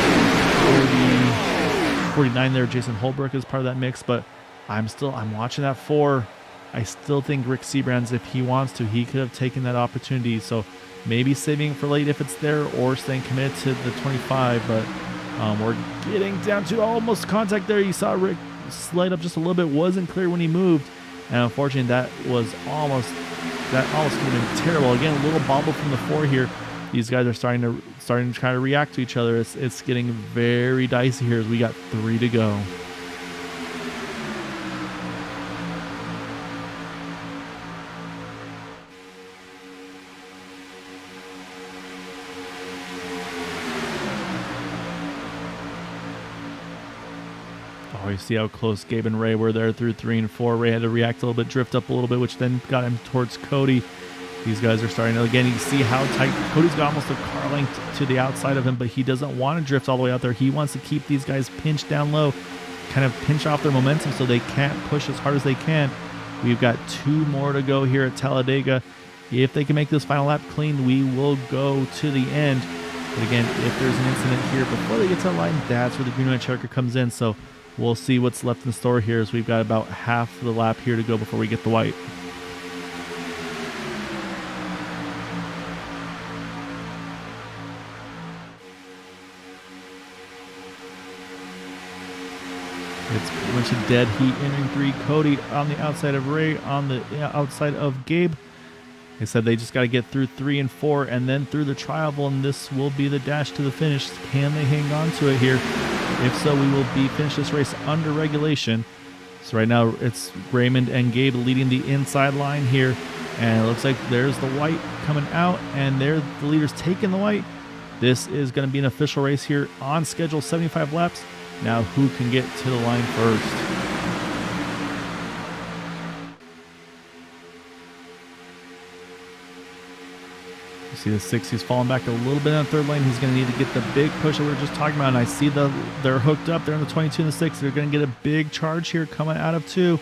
49 there. Jason Holbrook is part of that mix, but I'm watching that 4. I still think Rick Seabrand's, if he wants to, he could have taken that opportunity. So maybe saving it for late if it's there, or staying committed to the 25. But we're getting down to almost contact there. You saw Rick slide up just a little bit. Wasn't clear when he moved. And unfortunately, that almost could have been terrible. Again, a little bobble from the 4 here. These guys are starting to try to react to each other. It's getting very dicey here as we got 3 to go. Oh, you see how close Gabe and Ray were there through 3 and 4. Ray had to react a little bit, drift up a little bit, which then got him towards Cody. These guys are starting to, again, you see how tight. Cody's got almost a car length to the outside of him, but he doesn't want to drift all the way out there. He wants to keep these guys pinched down low, kind of pinch off their momentum so they can't push as hard as they can. We've got 2 more to go here at Talladega. If they can make this final lap clean, we will go to the end. But again, if there's an incident here before they get to the line, that's where the green light checker comes in. So we'll see what's left in store here, as we've got about half the lap here to go before we get the white. It's pretty much a dead heat entering 3. Cody on the outside of Ray, on the outside of Gabe. They said they just got to get through 3 and 4 and then through the tri-oval, and this will be the dash to the finish. Can they hang on to it here? If so, we will finish this race under regulation. So right now it's Raymond and Gabe leading the inside line here, and it looks like there's the white coming out, and there the leaders taking the white. This is going to be an official race here on schedule, 75 laps. Now who can get to the line first? You see the 6, he's falling back a little bit on the third lane. He's going to need to get the big push that we were just talking about. And I see they're hooked up. They're in the 22 and the 6. They're going to get a big charge here coming out of 2.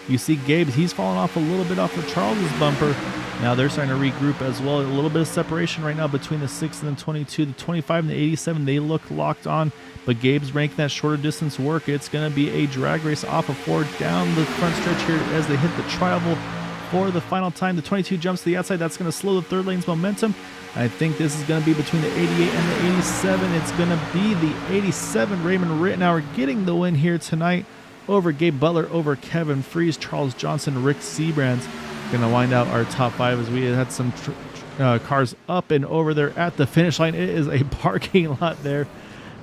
You see Gabe, he's falling off a little bit off of Charles's bumper. Now they're starting to regroup as well. A little bit of separation right now between the 6 and the 22. The 25 and the 87, they look locked on. But Gabe's making that shorter distance work. It's going to be a drag race off of 4 down the front stretch here as they hit the tri-oval for the final time. The 22 jumps to the outside. That's going to slow the third lane's momentum. I think this is going to be between the 88 and the 87. It's going to be the 87. Raymond Rittenauer getting the win here tonight over Gabe Butler, over Kevin Freeze, Charles Johnson, Rick Seabrands. Going to wind out our top 5 as we had some cars up and over there at the finish line. It is a parking lot there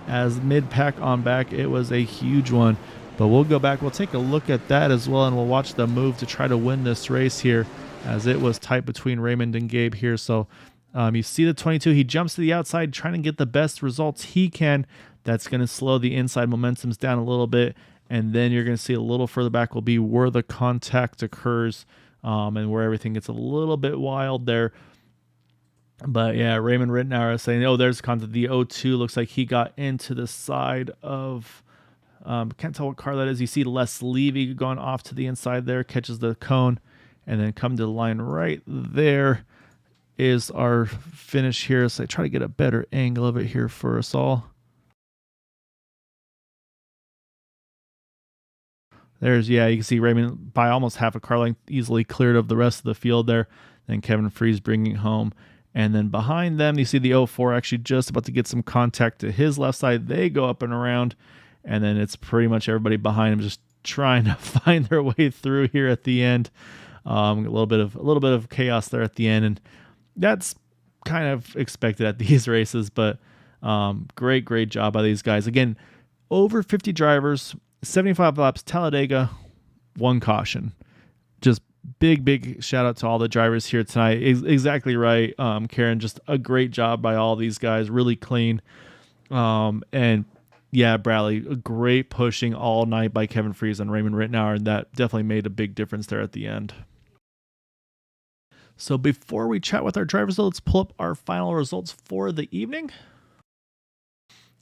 as mid-pack on back. It was a huge one. But we'll go back. We'll take a look at that as well, and we'll watch the move to try to win this race here, as it was tight between Raymond and Gabe here. So you see the 22. He jumps to the outside, trying to get the best results he can. That's going to slow the inside momentums down a little bit. And then you're going to see a little further back will be where the contact occurs, and where everything gets a little bit wild there. But yeah, Raymond Rittenauer is saying, oh, there's contact. The 02 looks like he got into the side of... can't tell what car that is. You see Les Levy going off to the inside there, catches the cone, and then come to the line right there is our finish here. So I try to get a better angle of it here for us all. There's, yeah, you can see Raymond by almost half a car length easily cleared of the rest of the field there. Then Kevin Freeze bringing home. And then behind them, you see the 04 actually just about to get some contact to his left side. They go up and around. And then it's pretty much everybody behind him just trying to find their way through here at the end. A little bit of chaos there at the end, and that's kind of expected at these races. But great job by these guys. Again, over 50 drivers, 75 laps, Talladega, 1 caution. Just big shout out to all the drivers here tonight. Exactly right, Karen. Just a great job by all these guys. Really clean, and. Yeah, Bradley, a great pushing all night by Kevin Freeze and Raymond Rittenauer, and that definitely made a big difference there at the end. So before we chat with our drivers, let's pull up our final results for the evening.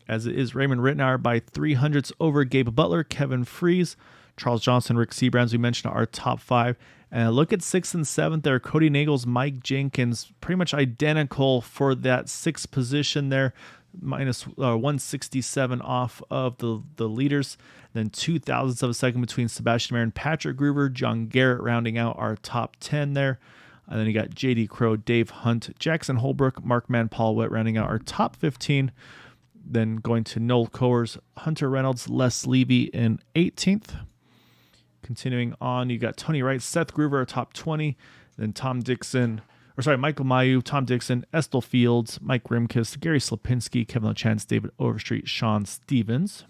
As it is Raymond Rittenauer by 300ths over Gabe Butler, Kevin Freeze, Charles Johnson, Rick Seabrands. We mentioned our top 5. And look at 6th and 7th there. Cody Nagels, Mike Jenkins, pretty much identical for that 6th position there. Minus 167 off of the leaders. Then 0.02 of a second between Sebastian Mayer and Patrick Gruber. John Garrett rounding out our top 10 there. And then you got JD Crow, Dave Hunt, Jackson Holbrook, Mark Mann, Paul Witt rounding out our top 15. Then going to Noel Coers, Hunter Reynolds, Les Levy in 18th. Continuing on, you got Tony Wright, Seth Groover, top 20. Then Michael Mayu, Tom Dixon, Estel Fields, Mike Rimkus, Gary Slapinski, Kevin LaChance, David Overstreet, Sean Stevens.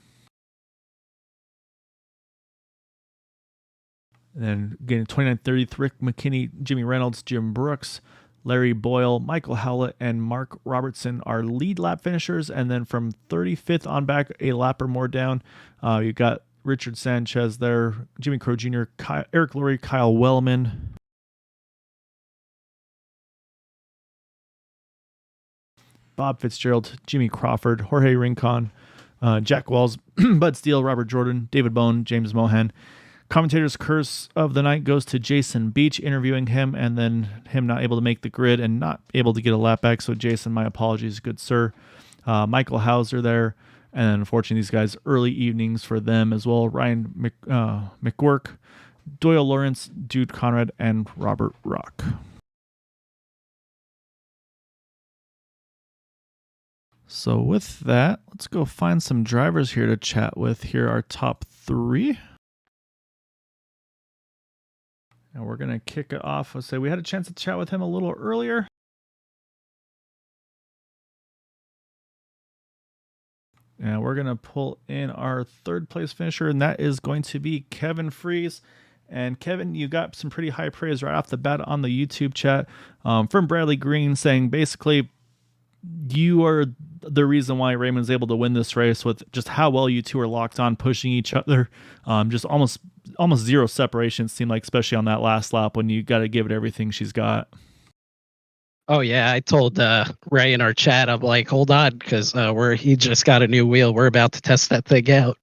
And then again, 29th, 30th, Rick McKinney, Jimmy Reynolds, Jim Brooks, Larry Boyle, Michael Howlett, and Mark Robertson are lead lap finishers. And then from 35th on back, a lap or more down, you got Richard Sanchez there, Jimmy Crow Jr., Eric Lurie, Kyle Wellman. Bob Fitzgerald, Jimmy Crawford, Jorge Rincon, Jack Walls, Bud Steele, Robert Jordan, David Bone, James Mohan. Commentator's curse of the night goes to Jason Beach, interviewing him, and then him not able to make the grid and not able to get a lap back. So Jason, my apologies, good sir. Michael Hauser there, And then unfortunately, these guys, early evenings for them as well. Ryan McWork, Doyle Lawrence, Dude Conrad, and Robert Rock. So with that, let's go find some drivers here to chat with. Here are our top 3. And we're going to kick it off. Let's say we had a chance to chat with him a little earlier. And we're going to pull in our 3rd place finisher, and that is going to be Kevin Fries. And Kevin, you got some pretty high praise right off the bat on the YouTube chat from Bradley Green, saying basically you are the reason why Raymond's able to win this race with just how well you two are locked on, pushing each other. Just almost zero separation, it seemed like, especially on that last lap when you got to give it everything she's got. Oh yeah, I told Ray in our chat, I'm like, hold on, because he just got a new wheel. We're about to test that thing out.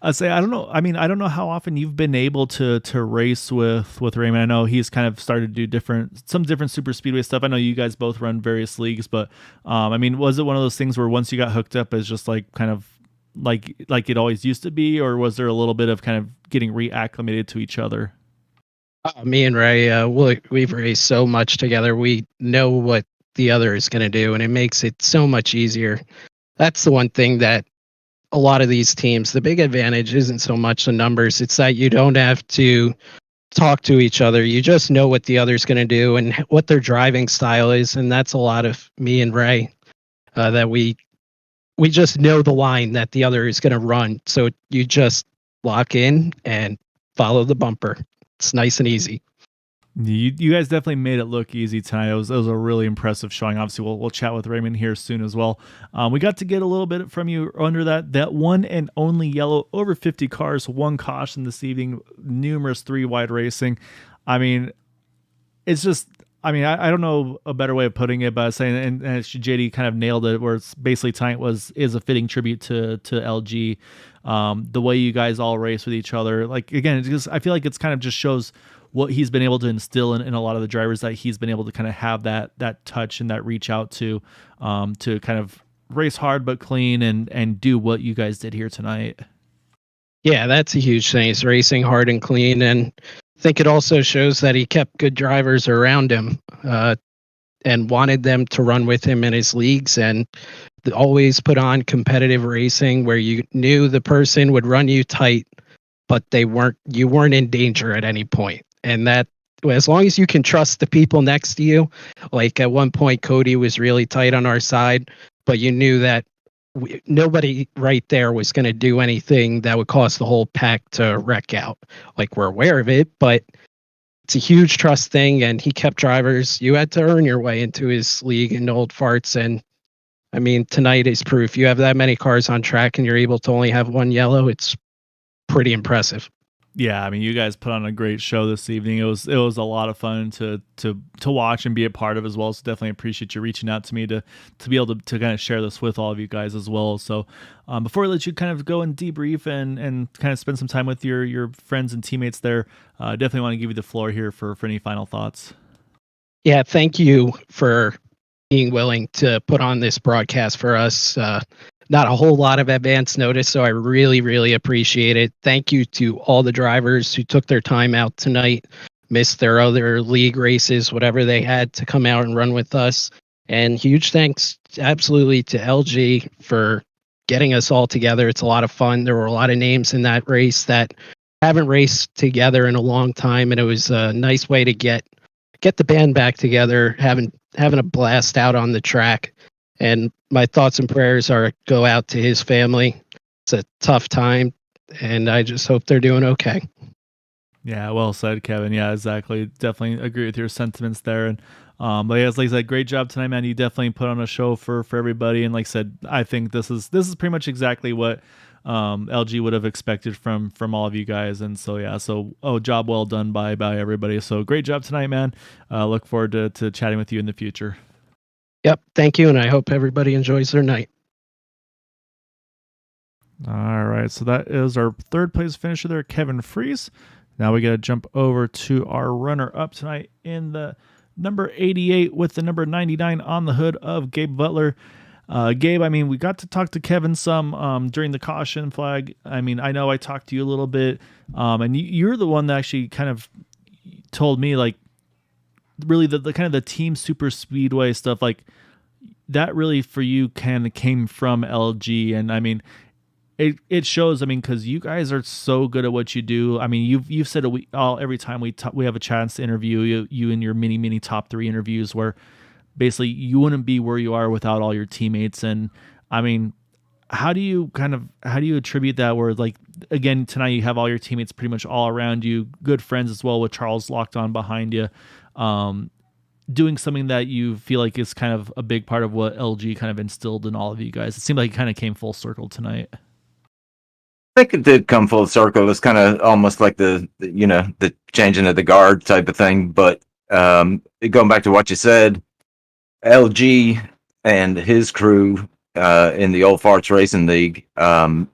I'd say I don't know. I mean, I don't know how often you've been able to race with Raymond. I know he's kind of started to do some different super speedway stuff. I know you guys both run various leagues, but I mean, was it one of those things where once you got hooked up as just like kind of like it always used to be, or was there a little bit of kind of getting reacclimated to each other? Me and Ray, we've raced so much together. We know what the other is going to do, and it makes it so much easier. That's the one thing that a lot of these teams, the big advantage isn't so much the numbers. It's that you don't have to talk to each other. You just know what the other's going to do and what their driving style is. And that's a lot of me and Ray, that we just know the line that the other is going to run. So you just lock in and follow the bumper. It's nice and easy. You guys definitely made it look easy tonight. It was a really impressive showing. Obviously, we'll chat with Raymond here soon as well. We got to get a little bit from you under that one and only yellow, over 50 cars, 1 caution this evening, numerous 3 wide racing. I mean, it's just, I mean, I don't know a better way of putting it, but saying, and JD kind of nailed it, where it's basically tonight is a fitting tribute to LG. The way you guys all race with each other, like, again, it's just, I feel like it's kind of just shows what he's been able to instill in a lot of the drivers, that he's been able to kind of have that touch and that reach out to kind of race hard but clean and do what you guys did here tonight. Yeah, that's a huge thing. He's racing hard and clean, and I think it also shows that he kept good drivers around him and wanted them to run with him in his leagues, and always put on competitive racing where you knew the person would run you tight, but you weren't in danger at any point. And that, as long as you can trust the people next to you, like at one point, Cody was really tight on our side, but you knew that nobody right there was going to do anything that would cause the whole pack to wreck out. Like, we're aware of it, but it's a huge trust thing. And he kept drivers. You had to earn your way into his league in Old Farts. And I mean, tonight is proof. You have that many cars on track and you're able to only have 1 yellow. It's pretty impressive. Yeah, I mean, you guys put on a great show this evening. It was a lot of fun to watch and be a part of as well. So definitely appreciate you reaching out to me to be able to kind of share this with all of you guys as well. So before we let you kind of go and debrief and kind of spend some time with your friends and teammates there, definitely want to give you the floor here for any final thoughts. Yeah, thank you for being willing to put on this broadcast for us. Not a whole lot of advance notice, so I really, really appreciate it. Thank you to all the drivers who took their time out tonight, missed their other league races, whatever they had, to come out and run with us. And huge thanks absolutely to LG for getting us all together. It's a lot of fun. There were a lot of names in that race that haven't raced together in a long time, and it was a nice way to get the band back together, having a blast out on the track. And my thoughts and prayers go out to his family. It's a tough time, and I just hope they're doing okay. Yeah, well said, Kevin. Yeah, exactly. Definitely agree with your sentiments there. And but yeah, like I said, great job tonight, man. You definitely put on a show for everybody. And like I said, I think this is pretty much exactly what LG would have expected from all of you guys. And so yeah, job well done by everybody. So great job tonight, man. Look forward to chatting with you in the future. Yep, thank you, and I hope everybody enjoys their night. All right, so that is our 3rd place finisher there, Kevin Fries. Now we got to jump over to our runner-up tonight in the number 88 with the number 99 on the hood of Gabe Butler. Gabe, I mean, we got to talk to Kevin some during the caution flag. I mean, I know I talked to you a little bit, and you're the one that actually kind of told me, like, really the kind of the team super speedway stuff, like that really for you kind of came from LG. And I mean, it shows, I mean, because you guys are so good at what you do. I mean, you've said it every time we have a chance to interview you in your mini top 3 interviews, where basically you wouldn't be where you are without all your teammates. And I mean, how do you attribute that, where, like, again, tonight you have all your teammates pretty much all around you, good friends as well, with Charles locked on behind you, doing something that you feel like is kind of a big part of what LG kind of instilled in all of you guys? It seemed like it kind of came full circle tonight. I think it did come full circle. It's kind of almost like the changing of the guard type of thing. But going back to what you said, LG and his crew in the Old Farts Racing League, I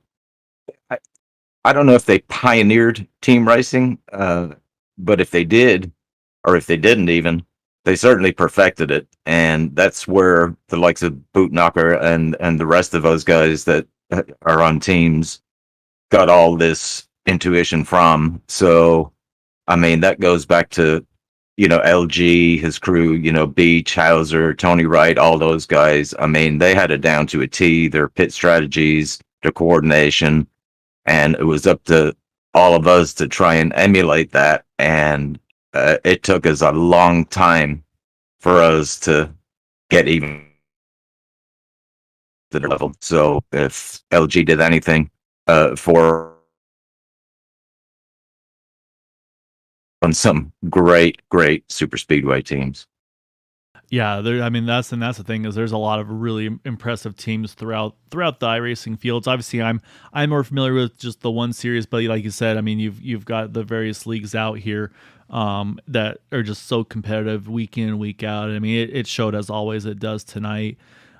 don't know if they pioneered team racing, but if they did, or if they didn't even, they certainly perfected it. And that's where the likes of Bootknocker and the rest of those guys that are on teams got all this intuition from. So, I mean, that goes back to, LG, his crew, Beach, Hauser, Tony Wright, all those guys. I mean, they had it down to a T, their pit strategies, their coordination, and it was up to all of us to try and emulate that. And it took us a long time for us to get even to the level. So if LG did anything for on some great super speedway teams. Yeah, I mean, that's the thing, is there's a lot of really impressive teams throughout the iRacing fields. Obviously, I'm more familiar with just the one series, but like you said, I mean, you've got the various leagues out here that are just so competitive week in and week out. I mean, it showed, as always it does tonight.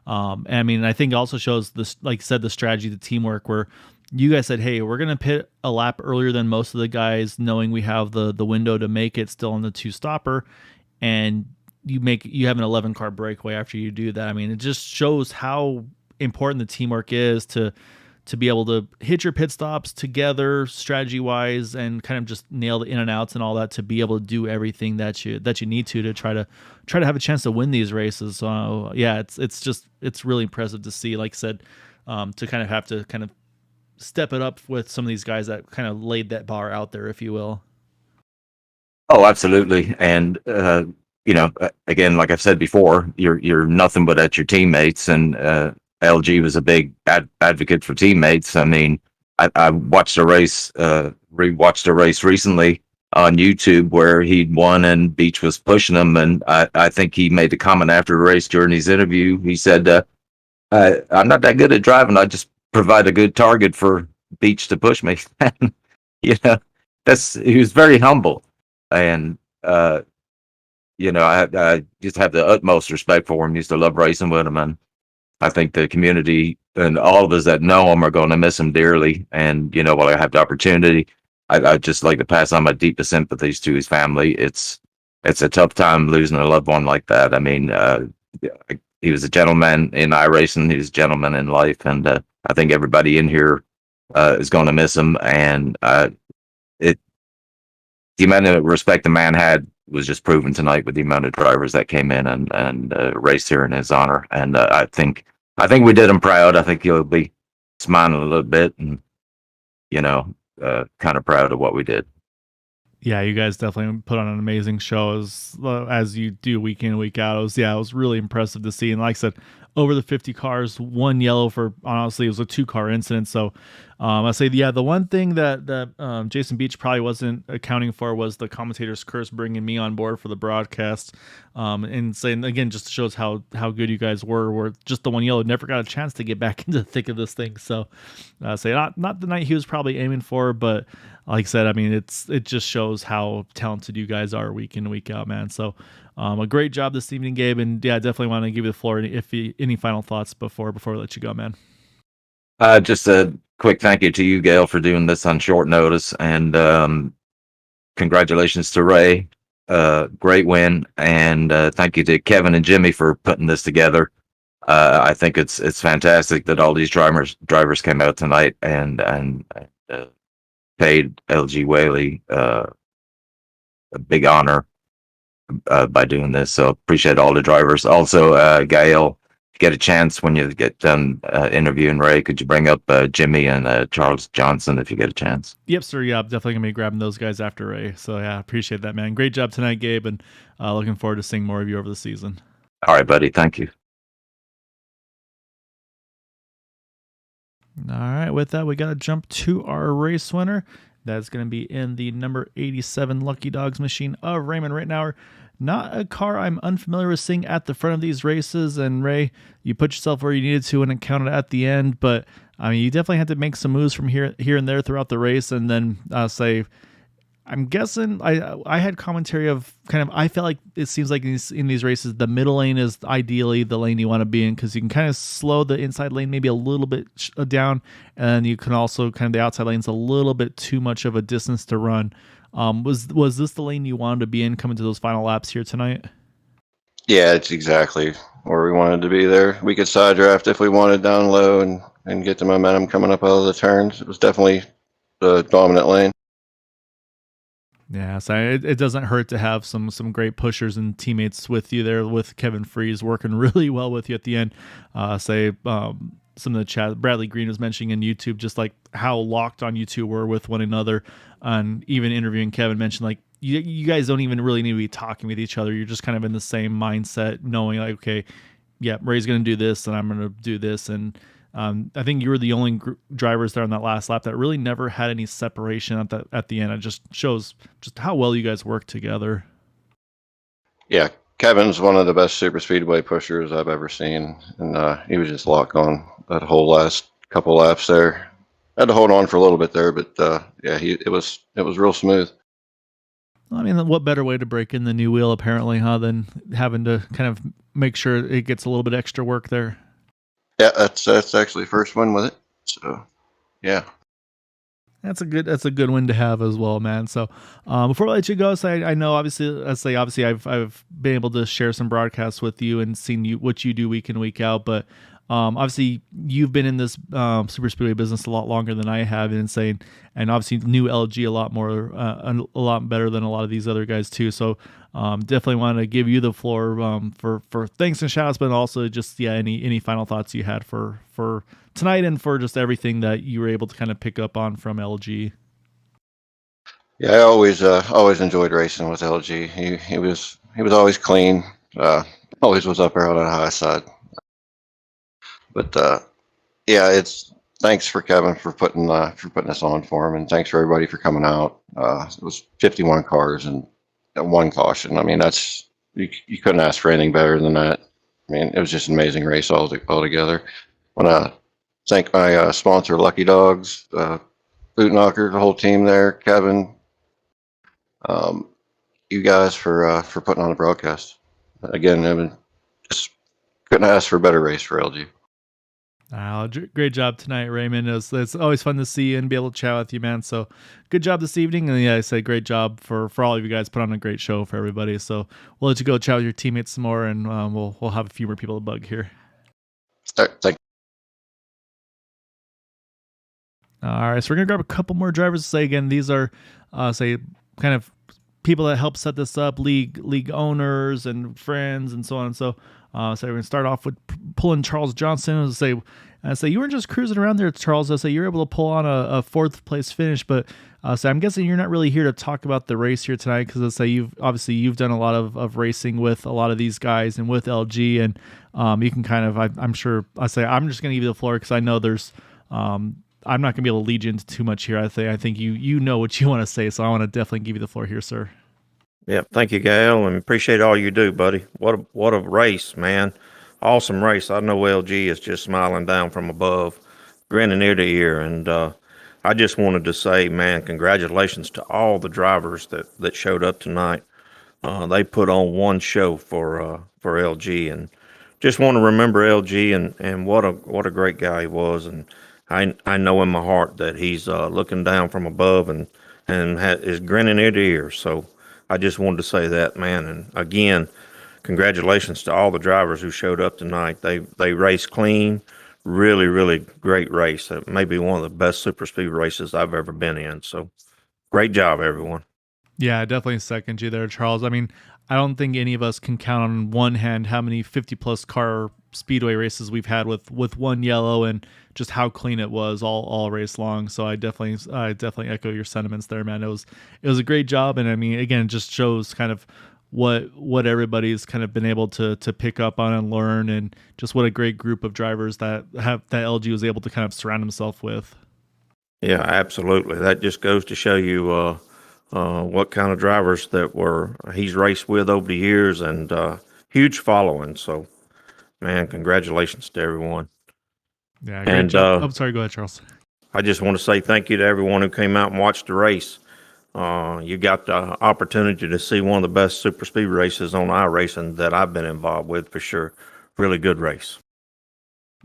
And I mean, I think it also shows this, like you said, the strategy, the teamwork, where you guys said, hey, we're going to pit a lap earlier than most of the guys, knowing we have the window to make it still in the 2-stopper, and you have an 11 car breakaway after you do that. I mean, it just shows how important the teamwork is to be able to hit your pit stops together strategy wise, and kind of just nail the in and outs and all that, to be able to do everything that you need to try to have a chance to win these races. So yeah, it's really impressive to see, like I said, to kind of have to kind of step it up with some of these guys that kind of laid that bar out there, if you will. Oh, absolutely. And again, like I've said before, you're nothing but at your teammates, and LG was a big advocate for teammates. I mean, I watched rewatched a race recently on YouTube where he'd won and Beach was pushing him, and I think he made the comment after the race during his interview. He said, "I'm not that good at driving. I just provide a good target for Beach to push me." He was very humble, and I just have the utmost respect for him. Used to love racing with him, and I think the community and all of us that know him are going to miss him dearly. And while I have the opportunity, I just like to pass on my deepest sympathies to his family. It's a tough time losing a loved one like that. I mean, he was a gentleman in iRacing. He was a gentleman in life, and I think everybody in here is going to miss him. And the amount of respect the man had was just proven tonight with the amount of drivers that came in and raced here in his honor. And I think we did him proud. I think he'll be smiling a little bit, and kind of proud of what we did. Yeah, you guys definitely put on an amazing show, as you do week in, week out. It was really impressive to see. And like I said, over the 50 cars, one yellow for, honestly, it was a 2-car incident. So I say, yeah, the one thing that Jason Beach probably wasn't accounting for was the commentator's curse bringing me on board for the broadcast. And saying, again, just shows how good you guys were just the one yellow never got a chance to get back into the thick of this thing. So say not the night he was probably aiming for, but like I said, I mean, it just shows how talented you guys are week in, week out, man. So a great job this evening, Gabe. And yeah, I definitely want to give you the floor. Any final thoughts before we let you go, man? Just a quick thank you to you, Gail, for doing this on short notice. And congratulations to Ray. Great win. And thank you to Kevin and Jimmy for putting this together. I think it's fantastic that all these drivers came out tonight and paid LG Whaley a big honor by doing this. So appreciate all the drivers. Also, Gail, if you get a chance when you get done interviewing Ray, could you bring up Jimmy and Charles Johnson if you get a chance? Yep, sir. Yeah, I'm definitely gonna be grabbing those guys after Ray. So yeah, appreciate that, man. Great job tonight, Gabe, and looking forward to seeing more of you over the season. All right, buddy. Thank you. All right, with that, we got to jump to our race winner. That's going to be in the number 87 Lucky Dogs machine of Raymond Rittenauer. Not a car I'm unfamiliar with seeing at the front of these races. And Ray, you put yourself where you needed to and it counted at the end. But I mean, you definitely had to make some moves from here and there throughout the race. And then I'm guessing I had commentary of kind of, I felt like it seems like in these races, the middle lane is ideally the lane you want to be in, because you can kind of slow the inside lane maybe a little bit down, and you can also kind of, the outside lane's a little bit too much of a distance to run. Was this the lane you wanted to be in coming to those final laps here tonight? Yeah, it's exactly where we wanted to be there. We could side draft if we wanted down low and get the momentum coming up out of the turns. It was definitely the dominant lane. Yeah, so it doesn't hurt to have some great pushers and teammates with you there, with Kevin Freeze working really well with you at the end. Some of the chat Bradley Green was mentioning in YouTube, just like how locked on you two were with one another, and even interviewing Kevin mentioned like you guys don't even really need to be talking with each other. You're just kind of in the same mindset, knowing like, okay, yeah, Ray's going to do this and I'm going to do this. And I think you were the only drivers there on that last lap that really never had any separation at the end. It just shows just how well you guys work together. Yeah, Kevin's one of the best super speedway pushers I've ever seen, and he was just locked on that whole last couple laps there. Had to hold on for a little bit there, but yeah, it was real smooth. I mean, what better way to break in the new wheel apparently, huh, than having to kind of make sure it gets a little bit extra work there. Yeah, that's actually the first one with it. So, yeah. That's a good win to have as well, man. So before I let you go, I know obviously I've been able to share some broadcasts with you and seen what you do week in, week out, but obviously you've been in this super speedway business a lot longer than I have, and obviously knew LG a lot more, a lot better than a lot of these other guys too. So definitely want to give you the floor for thanks and shouts, but also just any final thoughts you had for tonight and for just everything that you were able to kind of pick up on from LG. Yeah, I always enjoyed racing with LG. He was always clean. Always was up there on the high side. But yeah, it's thanks for Kevin for putting us on for him, and thanks for everybody for coming out. It was 51 cars and one caution. I mean, that's you couldn't ask for anything better than that. I mean, it was just an amazing race all together. I want to thank my sponsor, Lucky Dogs, Bootknocker, the whole team there, Kevin, you guys for putting on the broadcast. Again, I mean, just couldn't ask for a better race for LG. Great job tonight, Raymond. It's always fun to see you and be able to chat with you, man. So good job this evening. And yeah, I say great job for all of you guys. Put on a great show for everybody. So we'll let you go chat with your teammates some more, and we'll have a few more people to bug here. All right, thank you. All right, so we're gonna grab a couple more drivers. Say again, these are kind of people that help set this up, league owners and friends and so on and so. So we're gonna start off with pulling Charles Johnson. I say you weren't just cruising around there, Charles. I say you were able to pull on a fourth place finish, but so I'm guessing you're not really here to talk about the race here tonight, because I say you've done a lot of racing with a lot of these guys and with LG, and you can kind of I'm sure I'm just gonna give you the floor, because I know there's I'm not gonna be able to lead you into too much here. I think you know what you want to say, so I want to definitely give you the floor here, sir. Yeah, thank you, Gail, and appreciate all you do, buddy. What a race, man. Awesome race. I know LG is just smiling down from above, grinning ear to ear. And I just wanted to say, man, congratulations to all the drivers that showed up tonight. They put on one show for LG, and just want to remember LG and what a great guy he was. And I know in my heart that he's looking down from above and is grinning ear to ear. So I just wanted to say that, man. And again, congratulations to all the drivers who showed up tonight. They raced clean, really, really great race. It may be one of the best super speed races I've ever been in. So great job, everyone. Yeah, definitely second you there, Charles. I mean, I don't think any of us can count on one hand how many 50-plus car speedway races we've had with one yellow, and just how clean it was all race long. So I definitely echo your sentiments there, man. It was a great job, and I mean, again, it just shows kind of what everybody's kind of been able to pick up on and learn, and just what a great group of drivers that LG was able to kind of surround himself with. Yeah, absolutely. That just goes to show you what kind of drivers that he's raced with over the years, and huge following. So, man, congratulations to everyone. Yeah, great job. Oh, sorry, go ahead, Charles. I just want to say thank you to everyone who came out and watched the race. You got the opportunity to see one of the best super speed races on iRacing that I've been involved with, for sure. Really good race.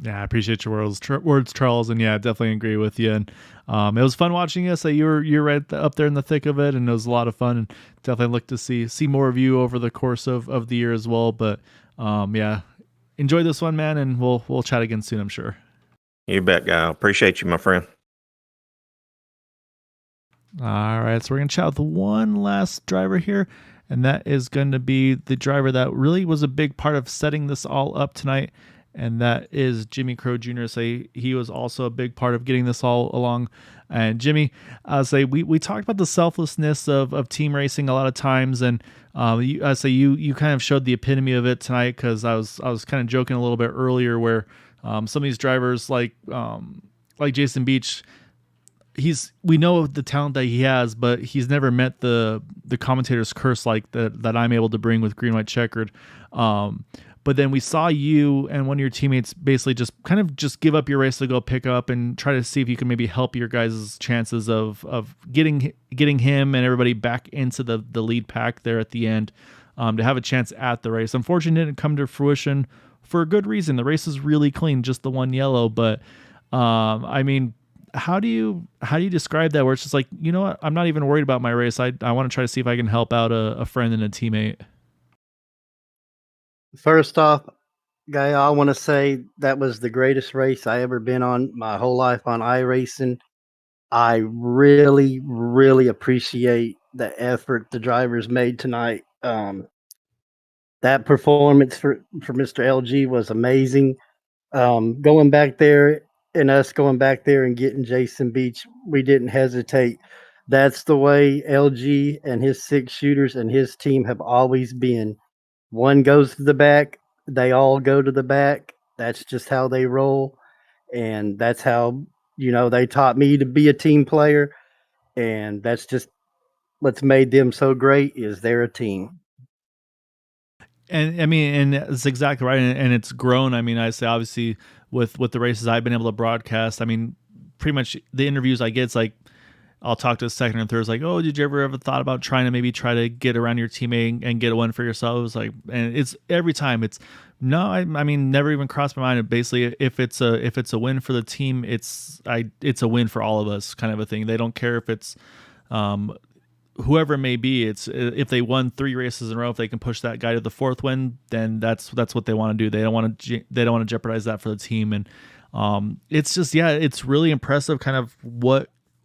Yeah, I appreciate your words, Charles, and yeah, definitely agree with you. And it was fun watching you. So you're right up there in the thick of it, and it was a lot of fun. And definitely look to see more of you over the course of the year as well. But yeah, enjoy this one, man, and we'll chat again soon, I'm sure. You bet, guy. Appreciate you, my friend. All right, so we're gonna chat with one last driver here, and that is going to be the driver that really was a big part of setting this all up tonight. And that is Jimmy Crow Jr. Say he was also a big part of getting this all along. And Jimmy, we talked about the selflessness of team racing a lot of times, and you kind of showed the epitome of it tonight, because I was kind of joking a little bit earlier where some of these drivers like Jason Beach, we know the talent that he has, but he's never met the commentator's curse like that I'm able to bring with Green White Checkered. But then we saw you and one of your teammates basically just give up your race to go pick up and try to see if you can maybe help your guys' chances of getting him and everybody back into the lead pack there at the end, to have a chance at the race. Unfortunately, it didn't come to fruition for a good reason. The race is really clean, just the one yellow. But I mean, how do you describe that, where it's just like, you know what, I'm not even worried about my race. I want to try to see if I can help out a friend and a teammate. First off, Guy, I want to say that was the greatest race I ever been on my whole life on iRacing. I really, really appreciate the effort the drivers made tonight. That performance for Mr. LG was amazing. Going back there and getting Jason Beach, we didn't hesitate. That's the way LG and his 6 shooters and his team have always been. One goes to the back, they all go to the back. That's just how they roll. And that's how, they taught me to be a team player. And that's just what's made them so great, is they're a team. And I mean, and that's exactly right. And it's grown. I mean, I say obviously with the races I've been able to broadcast, I mean, pretty much the interviews I get, it's like, I'll talk to a second and third. It's like, oh, did you ever thought about trying to try to get around your teammate and get a win for yourselves? Like, and it's every time it's no, I mean, never even crossed my mind. Basically, if it's a win for the team, it's a win for all of us, kind of a thing. They don't care if it's whoever it may be. It's if they won 3 races in a row, if they can push that guy to the 4th win, then that's what they want to do. They don't want to jeopardize that for the team. And it's just, yeah, it's really impressive kind of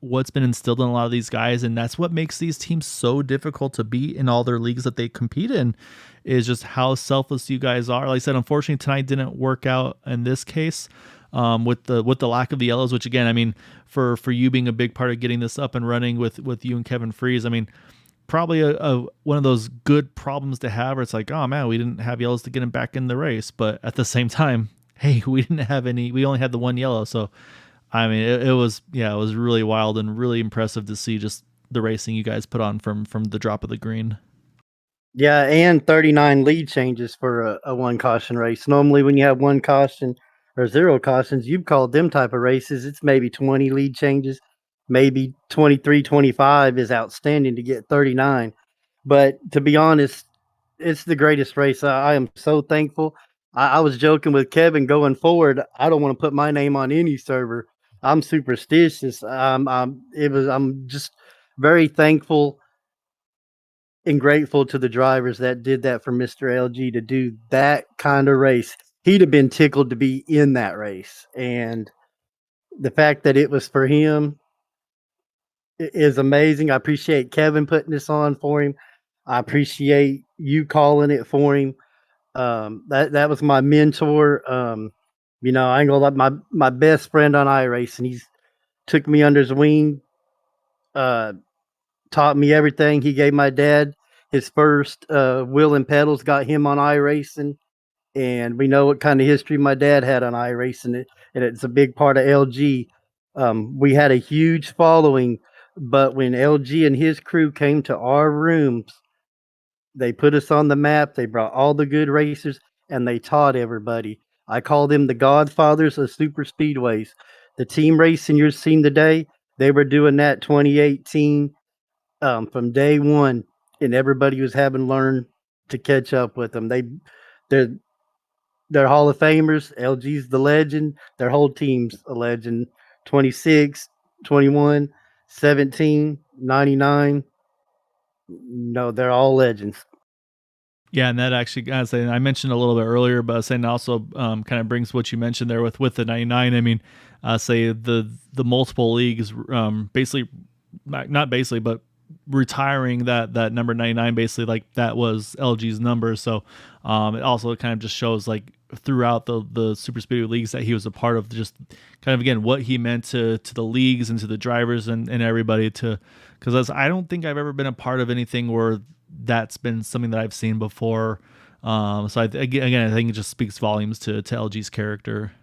what's been instilled in a lot of these guys, and that's what makes these teams so difficult to beat in all their leagues that they compete in, is just how selfless you guys are. Like I said, unfortunately tonight didn't work out in this case, with the lack of the yellows, which again, I mean, for you being a big part of getting this up and running with you and Kevin Freeze, I mean, probably a one of those good problems to have, where it's like, oh man, we didn't have yellows to get him back in the race, but at the same time, hey, we only had the one yellow. So I mean, it was really wild and really impressive to see just the racing you guys put on from the drop of the green. Yeah, and 39 lead changes for a one caution race. Normally when you have one caution or 0 cautions, you've called them type of races, it's maybe 20 lead changes, maybe 23, 25 is outstanding to get 39. But to be honest, it's the greatest race. I am so thankful. I was joking with Kevin going forward, I don't want to put my name on any server. I'm superstitious. I'm just very thankful and grateful to the drivers that did that for Mr. LG to do that kind of race. He'd have been tickled to be in that race. And the fact that it was for him is amazing. I appreciate Kevin putting this on for him. I appreciate you calling it for him. That was my mentor. You know, I ain't gonna lie, my best friend on iRacing. He's took me under his wing, taught me everything. He gave my dad his first wheel and pedals, got him on iRacing, and we know what kind of history my dad had on iRacing, and it's a big part of LG. We had a huge following, but when LG and his crew came to our rooms, they put us on the map. They brought all the good racers, and they taught everybody. I call them the godfathers of super speedways. The team racing you're seeing today, they were doing that 2018 from day one, and everybody was having to learn to catch up with them. They're they're Hall of Famers. LG's the legend. Their whole team's a legend. 26, 21, 17, 99. No, they're all legends. Yeah, and that actually, as I mentioned a little bit earlier, but saying also kind of brings what you mentioned there with the 99. I mean, say the multiple leagues, basically, not basically, but retiring that number 99, basically like that was LG's number. So it also kind of just shows like throughout the super speedway leagues that he was a part of, just kind of again what he meant to the leagues and to the drivers and everybody, to because I don't think I've ever been a part of anything where that's been something that I've seen before. So again, I think it just speaks volumes to LG's character.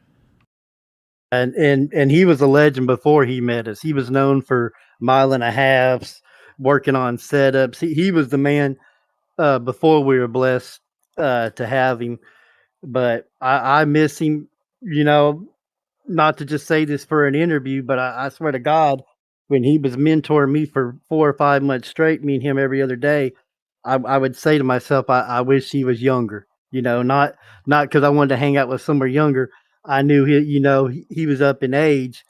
And he was a legend before he met us. He was known for mile and a halves, working on setups. He was the man before we were blessed to have him. But I miss him, you know, not to just say this for an interview, but I swear to God, when he was mentoring me for 4 or 5 months straight, me and him every other day, I would say to myself, I wish he was younger. You know, not because I wanted to hang out with somewhere younger. I knew he was up in age,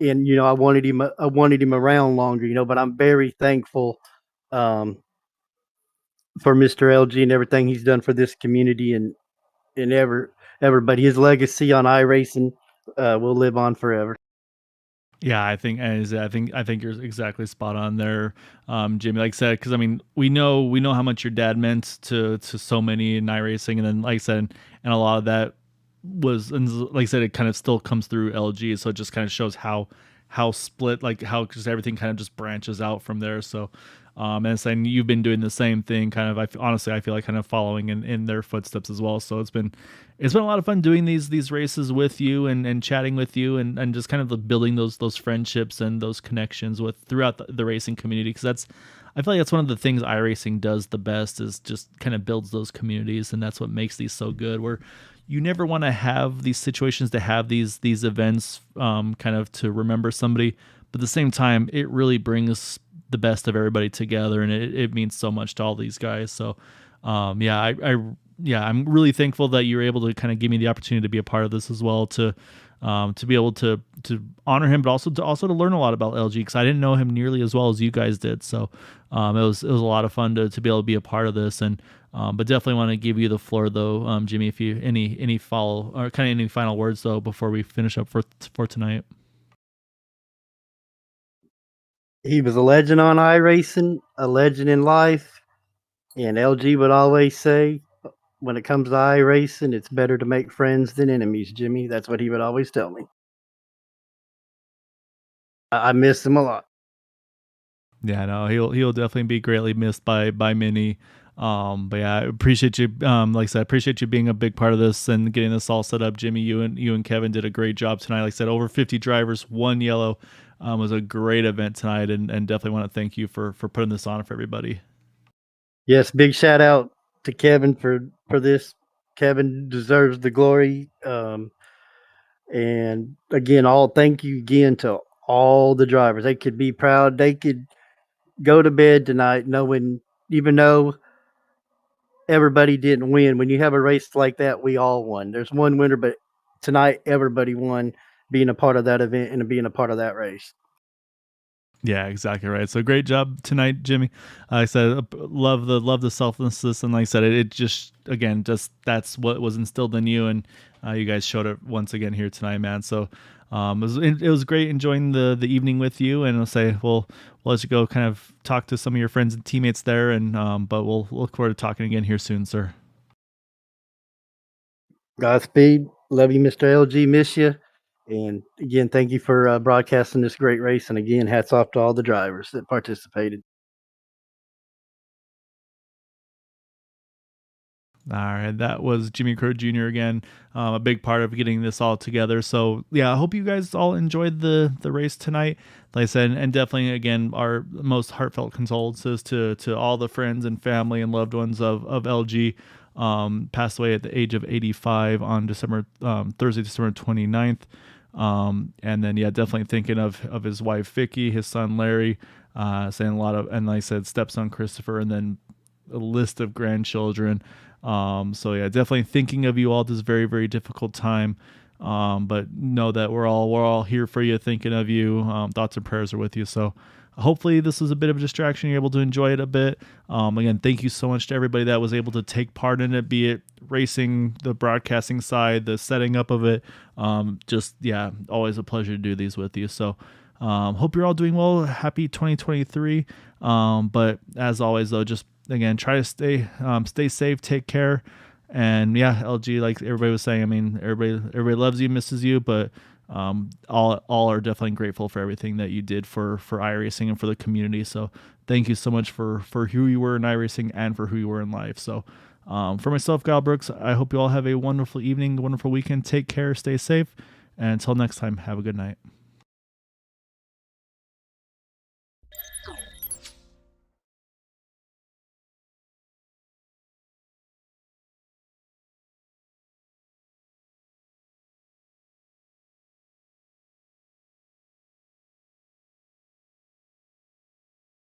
and I wanted him around longer. You know, but I'm very thankful um, for Mr. LG and everything he's done for this community and everybody. His legacy on iRacing will live on forever. Yeah, I think you're exactly spot on there, Jimmy. Like I said, because I mean, we know how much your dad meant to so many in iRacing, and then like I said, and a lot of that was, and like I said, it kind of still comes through LG. So it just kind of shows how split, like how just everything kind of just branches out from there. So, and saying you've been doing the same thing, kind of. Honestly, I feel like kind of following in their footsteps as well. So it's been a lot of fun doing these races with you and chatting with you and just kind of building those friendships and those connections with throughout the racing community, because I feel like that's one of the things iRacing does the best, is just kind of builds those communities, and that's what makes these so good, where you never want to have these situations to have these events kind of to remember somebody, but at the same time it really brings the best of everybody together, and it means so much to all these guys. So I'm really thankful that you were able to kind of give me the opportunity to be a part of this as well, to be able to honor him, but also to learn a lot about LG, because I didn't know him nearly as well as you guys did. So it was a lot of fun to be able to be a part of this, and but definitely want to give you the floor though, Jimmy, if you any follow or kind of any final words though before we finish up for tonight. He was a legend on iRacing, a legend in life, and LG would always say, when it comes to iRacing, it's better to make friends than enemies, Jimmy. That's what he would always tell me. I miss him a lot. Yeah, no, he'll definitely be greatly missed by many. But yeah, I appreciate you. Like I said, I appreciate you being a big part of this and getting this all set up, Jimmy. You and Kevin did a great job tonight. Like I said, over 50 drivers, one yellow. Was a great event tonight, and definitely want to thank you for putting this on for everybody. Yes, big shout out to Kevin for this. Kevin deserves the glory. And again, thank you again to all the drivers. They could be proud. They could go to bed tonight knowing, even though everybody didn't win, when you have a race like that, we all won. There's one winner, but tonight everybody won, being a part of that event and being a part of that race. Yeah, exactly right. So great job tonight, Jimmy. Like I said, love the selflessness, and like I said, it just again just that's what was instilled in you, and you guys showed it once again here tonight, man. So it was great enjoying the evening with you, and I'll say we'll let you go, kind of talk to some of your friends and teammates there, and but we'll look forward to talking again here soon, sir. Godspeed. Love you, Mr. LG. Miss you. And again, thank you for broadcasting this great race. And again, hats off to all the drivers that participated. All right, that was Jimmy Crow Jr. again, a big part of getting this all together. So yeah, I hope you guys all enjoyed the race tonight. Like I said, and definitely again, our most heartfelt condolences to all the friends and family and loved ones of LG. Passed away at the age of 85 on Thursday, December 29th. And then yeah, definitely thinking of his wife Vicky, his son Larry, saying a lot of, and like I said, stepson Christopher, and then a list of grandchildren. So yeah, definitely thinking of you all at this very, very difficult time. But know that we're all here for you, thinking of you. Thoughts and prayers are with you. So hopefully this was a bit of a distraction. You're able to enjoy it a bit. Again, thank you so much to everybody that was able to take part in it, be it racing, the broadcasting side, the setting up of it. Just yeah, always a pleasure to do these with you. So hope you're all doing well. Happy 2023. But as always though, just again, try to stay safe, take care. And yeah, LG, like everybody was saying, I mean, everybody loves you, misses you, but all are definitely grateful for everything that you did for iRacing and for the community. So thank you so much for who you were in iRacing and for who you were in life. So for myself, Kyle Brooks, I hope you all have a wonderful evening, a wonderful weekend. Take care, stay safe, and until next time, have a good night.